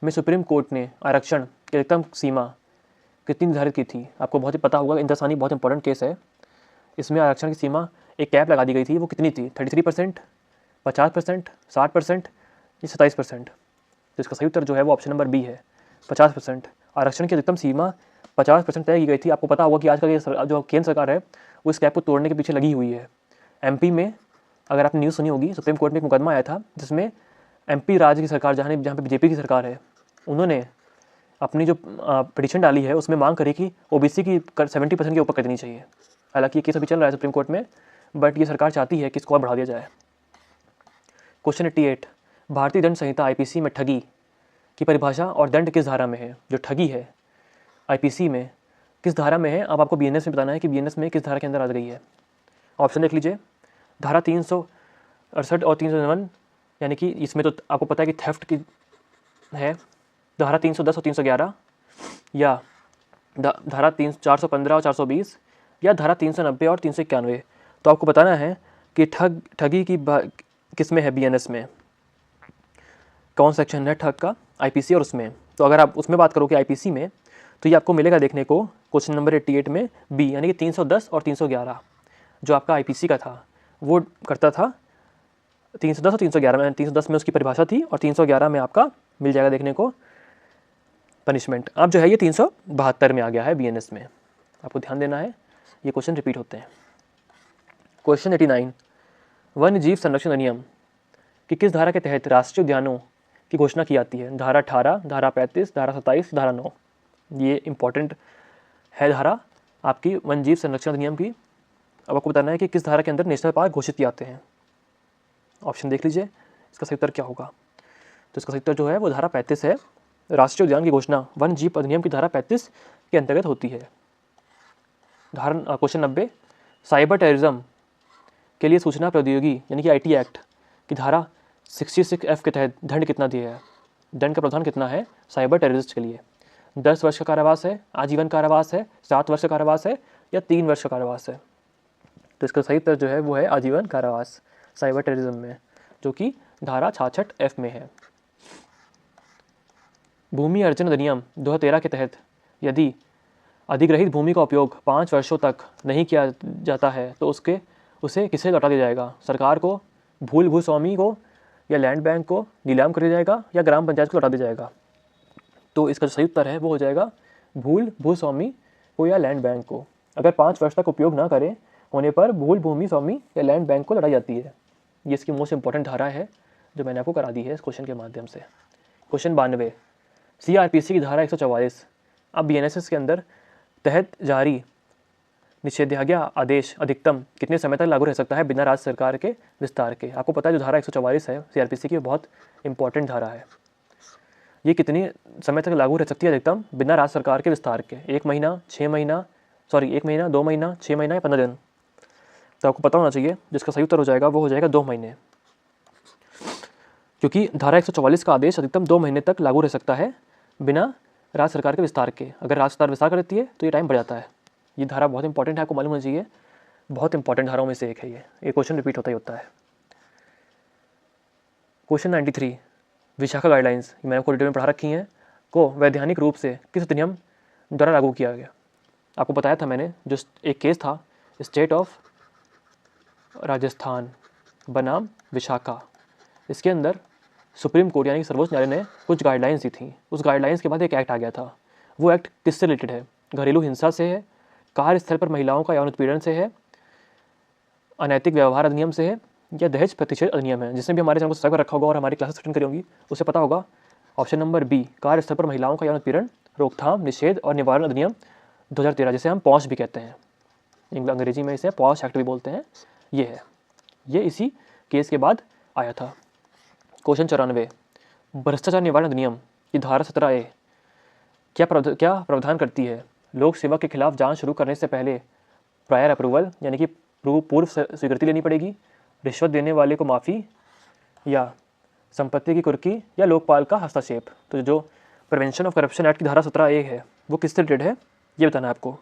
में सुप्रीम कोर्ट ने आरक्षण की अधिकतम सीमा कितनी निर्धारित की थी? आपको बहुत ही पता होगा, इंदिरा साहनी बहुत इंपॉर्टेंट केस है। इसमें आरक्षण की सीमा एक कैप लगा दी गई थी, वो कितनी थी? 33%, 50%, 60% या 27%? तो इसका सही उत्तर जो है वो ऑप्शन नंबर बी है, 50%। आरक्षण की अधिकतम सीमा 50% तय की गई थी। आपको पता होगा कि आजकल ये जो केंद्र सरकार है वो इस कैप को तोड़ने के पीछे लगी हुई है। MP में अगर आपने न्यूज़ सुनी होगी, सुप्रीम कोर्ट में एक मुकदमा आया था जिसमें MP राज्य की सरकार, जहाँ पे BJP की सरकार है, उन्होंने अपनी जो पिटीशन डाली है उसमें मांग करी कि OBC की 70% के ऊपर कर देनी चाहिए। हालांकि ये केस अभी चल रहा है सुप्रीम कोर्ट में, बट ये सरकार चाहती है कि इसको और बढ़ा दिया जाए। क्वेश्चन 88, भारतीय दंड संहिता IPC में ठगी की परिभाषा और दंड किस धारा में है? जो ठगी है IPC में किस धारा में है? अब आपको BNS में बताना है कि BNS में किस धारा के अंदर आ गई है। ऑप्शन देख लीजिए, धारा 368 और 309, यानी कि इसमें तो आपको पता है कि थेफ्ट की है, धारा 310 और 311, या धारा 415 और 420, या धारा 390 और 391। तो आपको बताना है कि ठगी की किस में है BNS में, कौन सेक्शन है ठग का IPC और उसमें। तो अगर आप उसमें बात करोगे IPC में, तो ये आपको मिलेगा देखने को क्वेश्चन नंबर 88 में B, यानी कि 310 और 311 जो आपका IPC का था वो करता था 310 और 311 में। 310 में उसकी परिभाषा थी और 311 में आपका मिल जाएगा देखने को पनिशमेंट। अब जो है ये 372 में आ गया है BNS में, आपको ध्यान देना है, ये क्वेश्चन रिपीट होते हैं। क्वेश्चन 89, वन्य जीव संरक्षण अधिनियम कि किस धारा के तहत राष्ट्रीय उद्यानों की घोषणा की जाती है? धारा 18, धारा 35, धारा 27, धारा 9? ये इंपॉर्टेंट है धारा आपकी वन्य जीव संरक्षण अधिनियम की। अब आपको बताना है कि किस धारा के अंदर नेशनल पार्क घोषित किए जाते हैं। ऑप्शन देख लीजिए, इसका सही उत्तर क्या होगा। तो इसका सही उत्तर जो है वो धारा 35 है, राष्ट्रीय उद्यान की घोषणा वन जीव अधिनियम की धारा 35 के अंतर्गत होती है। क्वेश्चन 90, साइबर टेररिज्म के लिए सूचना प्रौद्योगिकी यानी कि IT एक्ट की धारा 66F के तहत दंड कितना दिया है? दंड का प्रावधान कितना है साइबर टेररिस्ट के लिए? 10 वर्ष का कारावास है, आजीवन कारावास है, 7 वर्ष का कारावास है या 3 वर्ष का कारावास है? तो इसका सही उत्तर जो है वो है आजीवन कारावास साइबर टेररिज्म में, जो कि धारा 66F में है। भूमि अर्जन अधिनियम 2013 के तहत यदि अधिग्रहित भूमि का उपयोग 5 वर्षों तक नहीं किया जाता है तो उसे किसे लौटा दिया जाएगा? सरकार को, भूस्वामी को, या लैंड बैंक को नीलाम कर दिया जाएगा या ग्राम पंचायत को लौटा दिया जाएगा? तो इसका जो सही उत्तर है वो हो जाएगा भूस्वामी को या लैंड बैंक को। अगर 5 वर्ष तक उपयोग ना करें होने पर भूमि स्वामी या लैंड बैंक को लौटाई जाती है। ये इसकी मोस्ट इंपॉर्टेंट धारा है जो मैंने आपको करा दी है इस क्वेश्चन के माध्यम से। क्वेश्चन 92, CRPC की धारा 144 अब BNSS के अंदर तहत जारी निषेधाज्ञा आदेश अधिकतम कितने समय तक लागू रह सकता है बिना राज्य सरकार के विस्तार के? आपको पता है जो धारा 144 है CRPC की बहुत इंपॉर्टेंट धारा है। ये कितनी समय तक लागू रह सकती है अधिकतम बिना राज्य सरकार के विस्तार के? 1 महीना, 6 महीना, 1 महीना, 2 महीना, 6 महीना या 15 दिन? तो आपको पता होना चाहिए, जिसका सही उत्तर हो जाएगा वो हो जाएगा 2 महीने, क्योंकि धारा 144 का आदेश अधिकतम 2 महीने तक लागू रह सकता है बिना राज्य सरकार के विस्तार के। अगर राज्य सरकार विस्तार कर देती है तो ये टाइम बढ़ जाता है। ये धारा बहुत इंपॉर्टेंट है, आपको मालूम होना चाहिए, बहुत इंपॉर्टेंट धाराओं में से एक है ये क्वेश्चन रिपीट होता ही होता है। क्वेश्चन 93, विशाखा गाइडलाइंस मैंने आपको डिटेल में पढ़ा रखी हैं, को वैधानिक रूप से किस अधिनियम द्वारा लागू किया गया? आपको बताया था मैंने, जो एक केस था स्टेट ऑफ राजस्थान बनाम विशाखा, इसके अंदर सुप्रीम कोर्ट यानी कि सर्वोच्च न्यायालय ने कुछ गाइडलाइंस दी थी। उस गाइडलाइंस के बाद एक एक्ट आ गया था। वो एक्ट किससे रिलेटेड है? घरेलू हिंसा से है, कार्यस्थल पर महिलाओं का यौन उत्पीड़न से है, अनैतिक व्यवहार अधिनियम से है या दहेज प्रतिषेध अधिनियम है? जिसने भी हमारे चैनल को सब्सक्राइब रखा होगा और हमारी क्लासेस अटेंड करी होंगी उसे पता होगा ऑप्शन नंबर बी, कार्यस्थल पर महिलाओं का यौन उत्पीड़न रोकथाम, निषेध और निवारण अधिनियम 2013, जिसे हम पॉश भी कहते हैं, अंग्रेजी में इसे पॉश एक्ट भी बोलते हैं। ये है, ये इसी केस के बाद आया था। क्वेश्चन 94, भ्रष्टाचार निवारण अधिनियम की धारा 17A क्या प्रावधान करती है? लोक सेवा के खिलाफ जांच शुरू करने से पहले प्रायर अप्रूवल यानी कि पूर्व स्वीकृति लेनी पड़ेगी, रिश्वत देने वाले को माफ़ी या संपत्ति की कुर्की या लोकपाल का हस्तक्षेप? तो जो प्रिवेंशन ऑफ करप्शन एक्ट की धारा 17A है वो किससे रिलेटेड है ये बताना है आपको।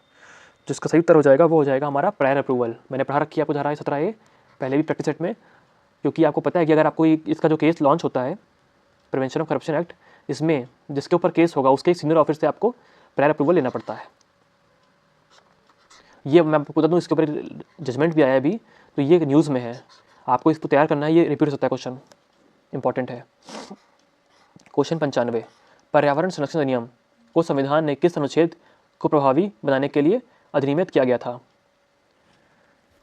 जिसका सही उत्तर हो जाएगा वो हो जाएगा हमारा प्रायर अप्रूवल। मैंने पढ़ा रखी है आपको धारा 17A पहले भी प्रैक्टिस सेट में, क्योंकि आपको पता है कि अगर आपको इसका जो केस लॉन्च होता है प्रिवेंशन ऑफ करप्शन एक्ट, इसमें जिसके ऊपर केस होगा उसके एक सीनियर ऑफिसर से आपको प्रायर अप्रूवल लेना पड़ता है। ये मैं आपको बता दूँ, इसके ऊपर जजमेंट भी आया है अभी, तो ये न्यूज़ में है, आपको इसको तैयार करना है, ये रिपीट हो सकता है क्वेश्चन, इंपॉर्टेंट है। क्वेश्चन 95, पर्यावरण संरक्षण अधिनियम को संविधान ने किस अनुच्छेद को प्रभावी बनाने के लिए अधिनियमित किया गया था?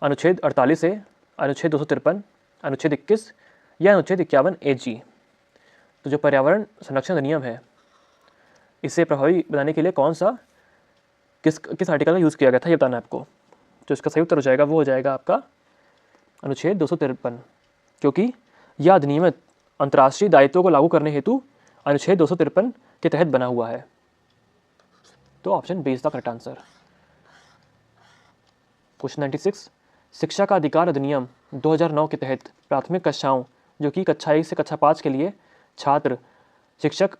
अनुच्छेद 48 से, अनुच्छेद 253, अनुच्छेद 21 या अनुच्छेद 51 AG? तो जो पर्यावरण संरक्षण अधिनियम है इसे प्रभावी बनाने के लिए कौन सा किस आर्टिकल का यूज़ किया गया था ये बताना है आपको। तो इसका सही उत्तर हो जाएगा वो हो जाएगा आपका अनुच्छेद 253, क्योंकि यह अधिनियम अंतर्राष्ट्रीय दायित्वों को लागू करने हेतु अनुच्छेद 253 के तहत बना हुआ है। तो option B is the correct answer. Question 96, शिक्षा का अधिकार अधिनियम 2009 के तहत प्राथमिक कक्षाओं जो कि कक्षा 1 से कक्षा 5 के लिए छात्र शिक्षक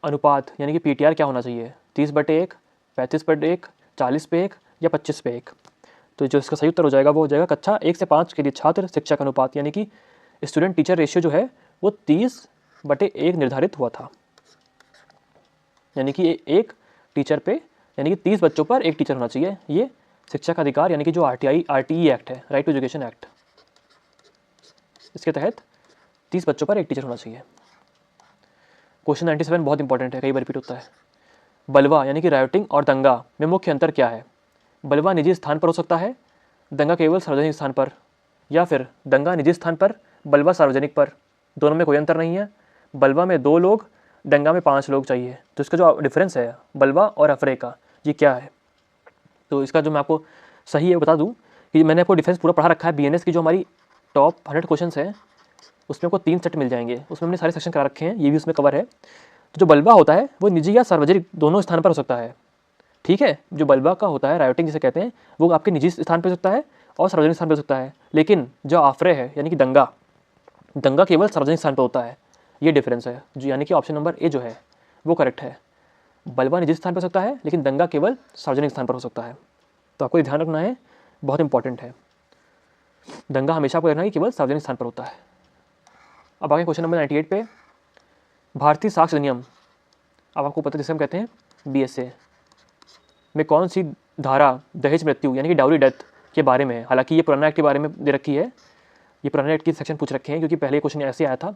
अनुपात यानी कि PTR क्या होना चाहिए? 30/1, 35/1, 40/1 या 25/1? तो जो इसका सही उत्तर हो जाएगा वो हो जाएगा कक्षा 1 से 5 के लिए छात्र शिक्षक अनुपात यानी कि स्टूडेंट टीचर रेशियो जो है वो 30/1 निर्धारित हुआ था, यानी कि एक टीचर पे यानी कि 30 बच्चों पर एक टीचर होना चाहिए। ये शिक्षा का अधिकार यानी कि जो RTE एक्ट है, राइट टू एजुकेशन एक्ट, इसके तहत 30 बच्चों पर एक टीचर होना चाहिए। क्वेश्चन 97 बहुत इंपॉर्टेंट है, कई बार रिपीट होता है। बलवा यानी कि रायोटिंग और दंगा में मुख्य अंतर क्या है? बलवा निजी स्थान पर हो सकता है, दंगा केवल सार्वजनिक स्थान पर, या फिर दंगा निजी स्थान पर, बलवा सार्वजनिक पर, दोनों में कोई अंतर नहीं है। बलवा में 2 लोग, दंगा में 5 लोग चाहिए। तो इसका जो डिफरेंस है बलवा और अफरे का, ये क्या है? तो इसका जो मैं आपको सही है बता दूं कि मैंने आपको डिफरेंस पूरा पढ़ा रखा है। BNS की जो हमारी टॉप 100 क्वेश्चन हैं उसमें आपको 3 सेट मिल जाएंगे, उसमें हमने सारे सेक्शन करा रखे हैं, ये भी उसमें कवर है। तो जो बल्बा होता है वो निजी या सार्वजनिक दोनों स्थान पर हो सकता है, ठीक है। जो बल्बा का होता है, रायोटिंग जिसे कहते हैं, वो आपके निजी स्थान पर हो सकता है और सार्वजनिक स्थान पर हो सकता है। लेकिन जो आफरे है यानी कि दंगा केवल सार्वजनिक स्थान पर होता है। ये डिफरेंस है, जो यानी कि ऑप्शन नंबर ए जो है वो करेक्ट है। बल्बा निजी स्थान पर हो सकता है लेकिन दंगा केवल सार्वजनिक स्थान पर हो सकता है। तो आपको ये ध्यान रखना है, बहुत इंपॉर्टेंट है। दंगा हमेशा आपको रखना है कि केवल सार्वजनिक स्थान पर होता है। अब आगे क्वेश्चन नंबर 98 पे, भारतीय साक्ष्य अधिनियम, अब आपको पता है जिसे हम कहते हैं BSA, में कौन सी धारा दहेज मृत्यु यानी कि डाउरी डेथ के बारे में है। हालांकि ये पुराना एक्ट के बारे में दे रखी है, ये पुराने एक्ट की सेक्शन पूछ रखे हैं क्योंकि पहले क्वेश्चन ऐसे आया था।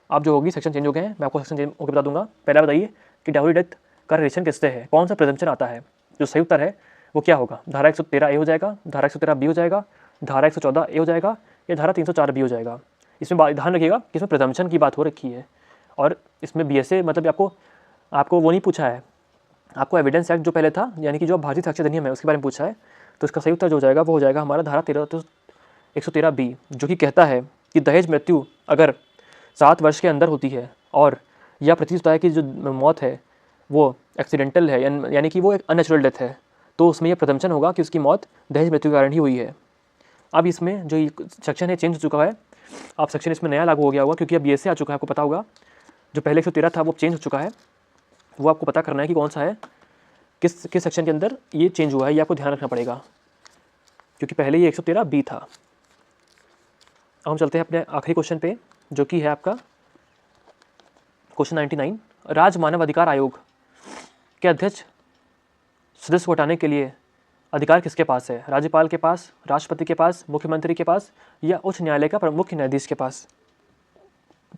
अब जो होगी सेक्शन चेंज हो गए हैं, मैं आपको सेक्शन चेंज होकर बता दूंगा। पहला बताइए कि डाउरी डेथ का रिलेशन किससे है, कौन सा प्रिजम्पशन आता है। जो सही उत्तर है वो क्या होगा, धारा 113A हो जाएगा, धारा 113B हो जाएगा, धारा 114A हो जाएगा या धारा 304B हो जाएगा। इसमें ध्यान रखिएगा कि इसमें प्रिजम्पशन की बात हो रखी है और इसमें BSA मतलब आपको वो नहीं पूछा है, आपको एविडेंस एक्ट जो पहले था यानी कि जो भारतीय साक्ष्य अधिनियम है उसके बारे में पूछा है। तो इसका सही उत्तर जो हो जाएगा वो हो जाएगा हमारा धारा 113B, जो कि कहता है कि दहेज मृत्यु अगर 7 वर्ष के अंदर होती है और यह प्रतीत होता है कि जो मौत है वो एक्सीडेंटल है यानी कि वो एक अननेचुरल डेथ है, तो उसमें यह प्रदम्पशन होगा कि उसकी मौत दहेज मृत्यु के कारण ही हुई है। अब इसमें जो सेक्शन है चेंज हो चुका है, अब सेक्शन इसमें नया लागू हो गया होगा क्योंकि अब BSA आ चुका है, आपको पता होगा। जो पहले 113 था वो चेंज हो चुका है, वो आपको पता करना है कि कौन सा है, किस सेक्शन के अंदर ये चेंज हुआ है, ये आपको ध्यान रखना पड़ेगा क्योंकि पहले ये 113B था। अब हम चलते हैं अपने आखिरी क्वेश्चन पे जो कि है आपका क्वेश्चन 99। राज्य मानव अधिकार आयोग के अध्यक्ष सदस्य को हटाने के लिए अधिकार किसके पास है, राज्यपाल के पास, राष्ट्रपति के पास, मुख्यमंत्री के पास या उच्च न्यायालय का मुख्य न्यायाधीश के पास।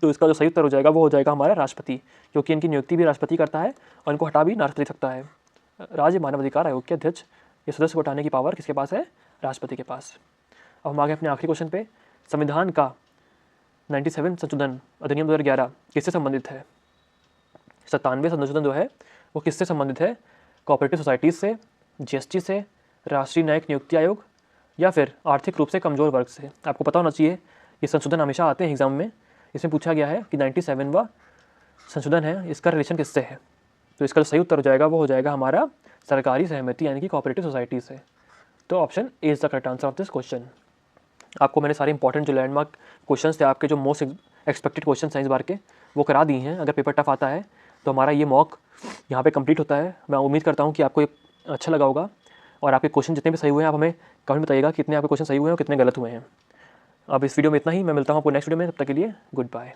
तो इसका जो सही उत्तर हो जाएगा वो हो जाएगा हमारा राष्ट्रपति, क्योंकि इनकी नियुक्ति भी राष्ट्रपति करता है और इनको हटा भी राष्ट्रपति सकता है। राज्य मानव अधिकार आयोग के अध्यक्ष या सदस्य को हटाने की पावर किसके पास है, राष्ट्रपति के पास। अब हम आगे अपने आखिरी क्वेश्चन पे, संविधान का 97 संशोधन अधिनियम 2011 किससे संबंधित है। 97 संशोधन जो है वो किससे संबंधित है, कोऑपरेटिव सोसाइटीज़ से, GST से, राष्ट्रीय न्यायिक नियुक्ति आयोग या फिर आर्थिक रूप से कमजोर वर्ग से। आपको पता होना चाहिए ये संशोधन हमेशा आते हैं एग्जाम में। इसमें पूछा गया है कि 97वां संशोधन है, इसका रिलेशन किससे है। तो इसका जो सही उत्तर हो जाएगा वो हो जाएगा हमारा सरकारी सहमति यानी कि कोऑपरेटिव सोसाइटी से। तो option A is the correct answer of this question. आपको मैंने सारे इंपॉर्टेंट जो लैंडमार्क क्वेश्चंस थे, आपके जो मोस्ट एक्सपेक्टेड क्वेश्चन हैं इस बार के, वो करा दिए हैं। अगर पेपर टफ आता है तो हमारा ये मॉक यहाँ पे कंप्लीट होता है। मैं उम्मीद करता हूँ कि आपको ये अच्छा लगा होगा और आपके क्वेश्चन जितने भी सही हुए हैं आप हमें कमेंट बताइएगा कितने आपके क्वेश्चन सही हुए हैं और कितने गलत हुए हैं। अब इस वीडियो में इतना ही, मैं मिलता हूँ आपको नेक्स्ट वीडियो में, तब तक के लिए गुड बाय।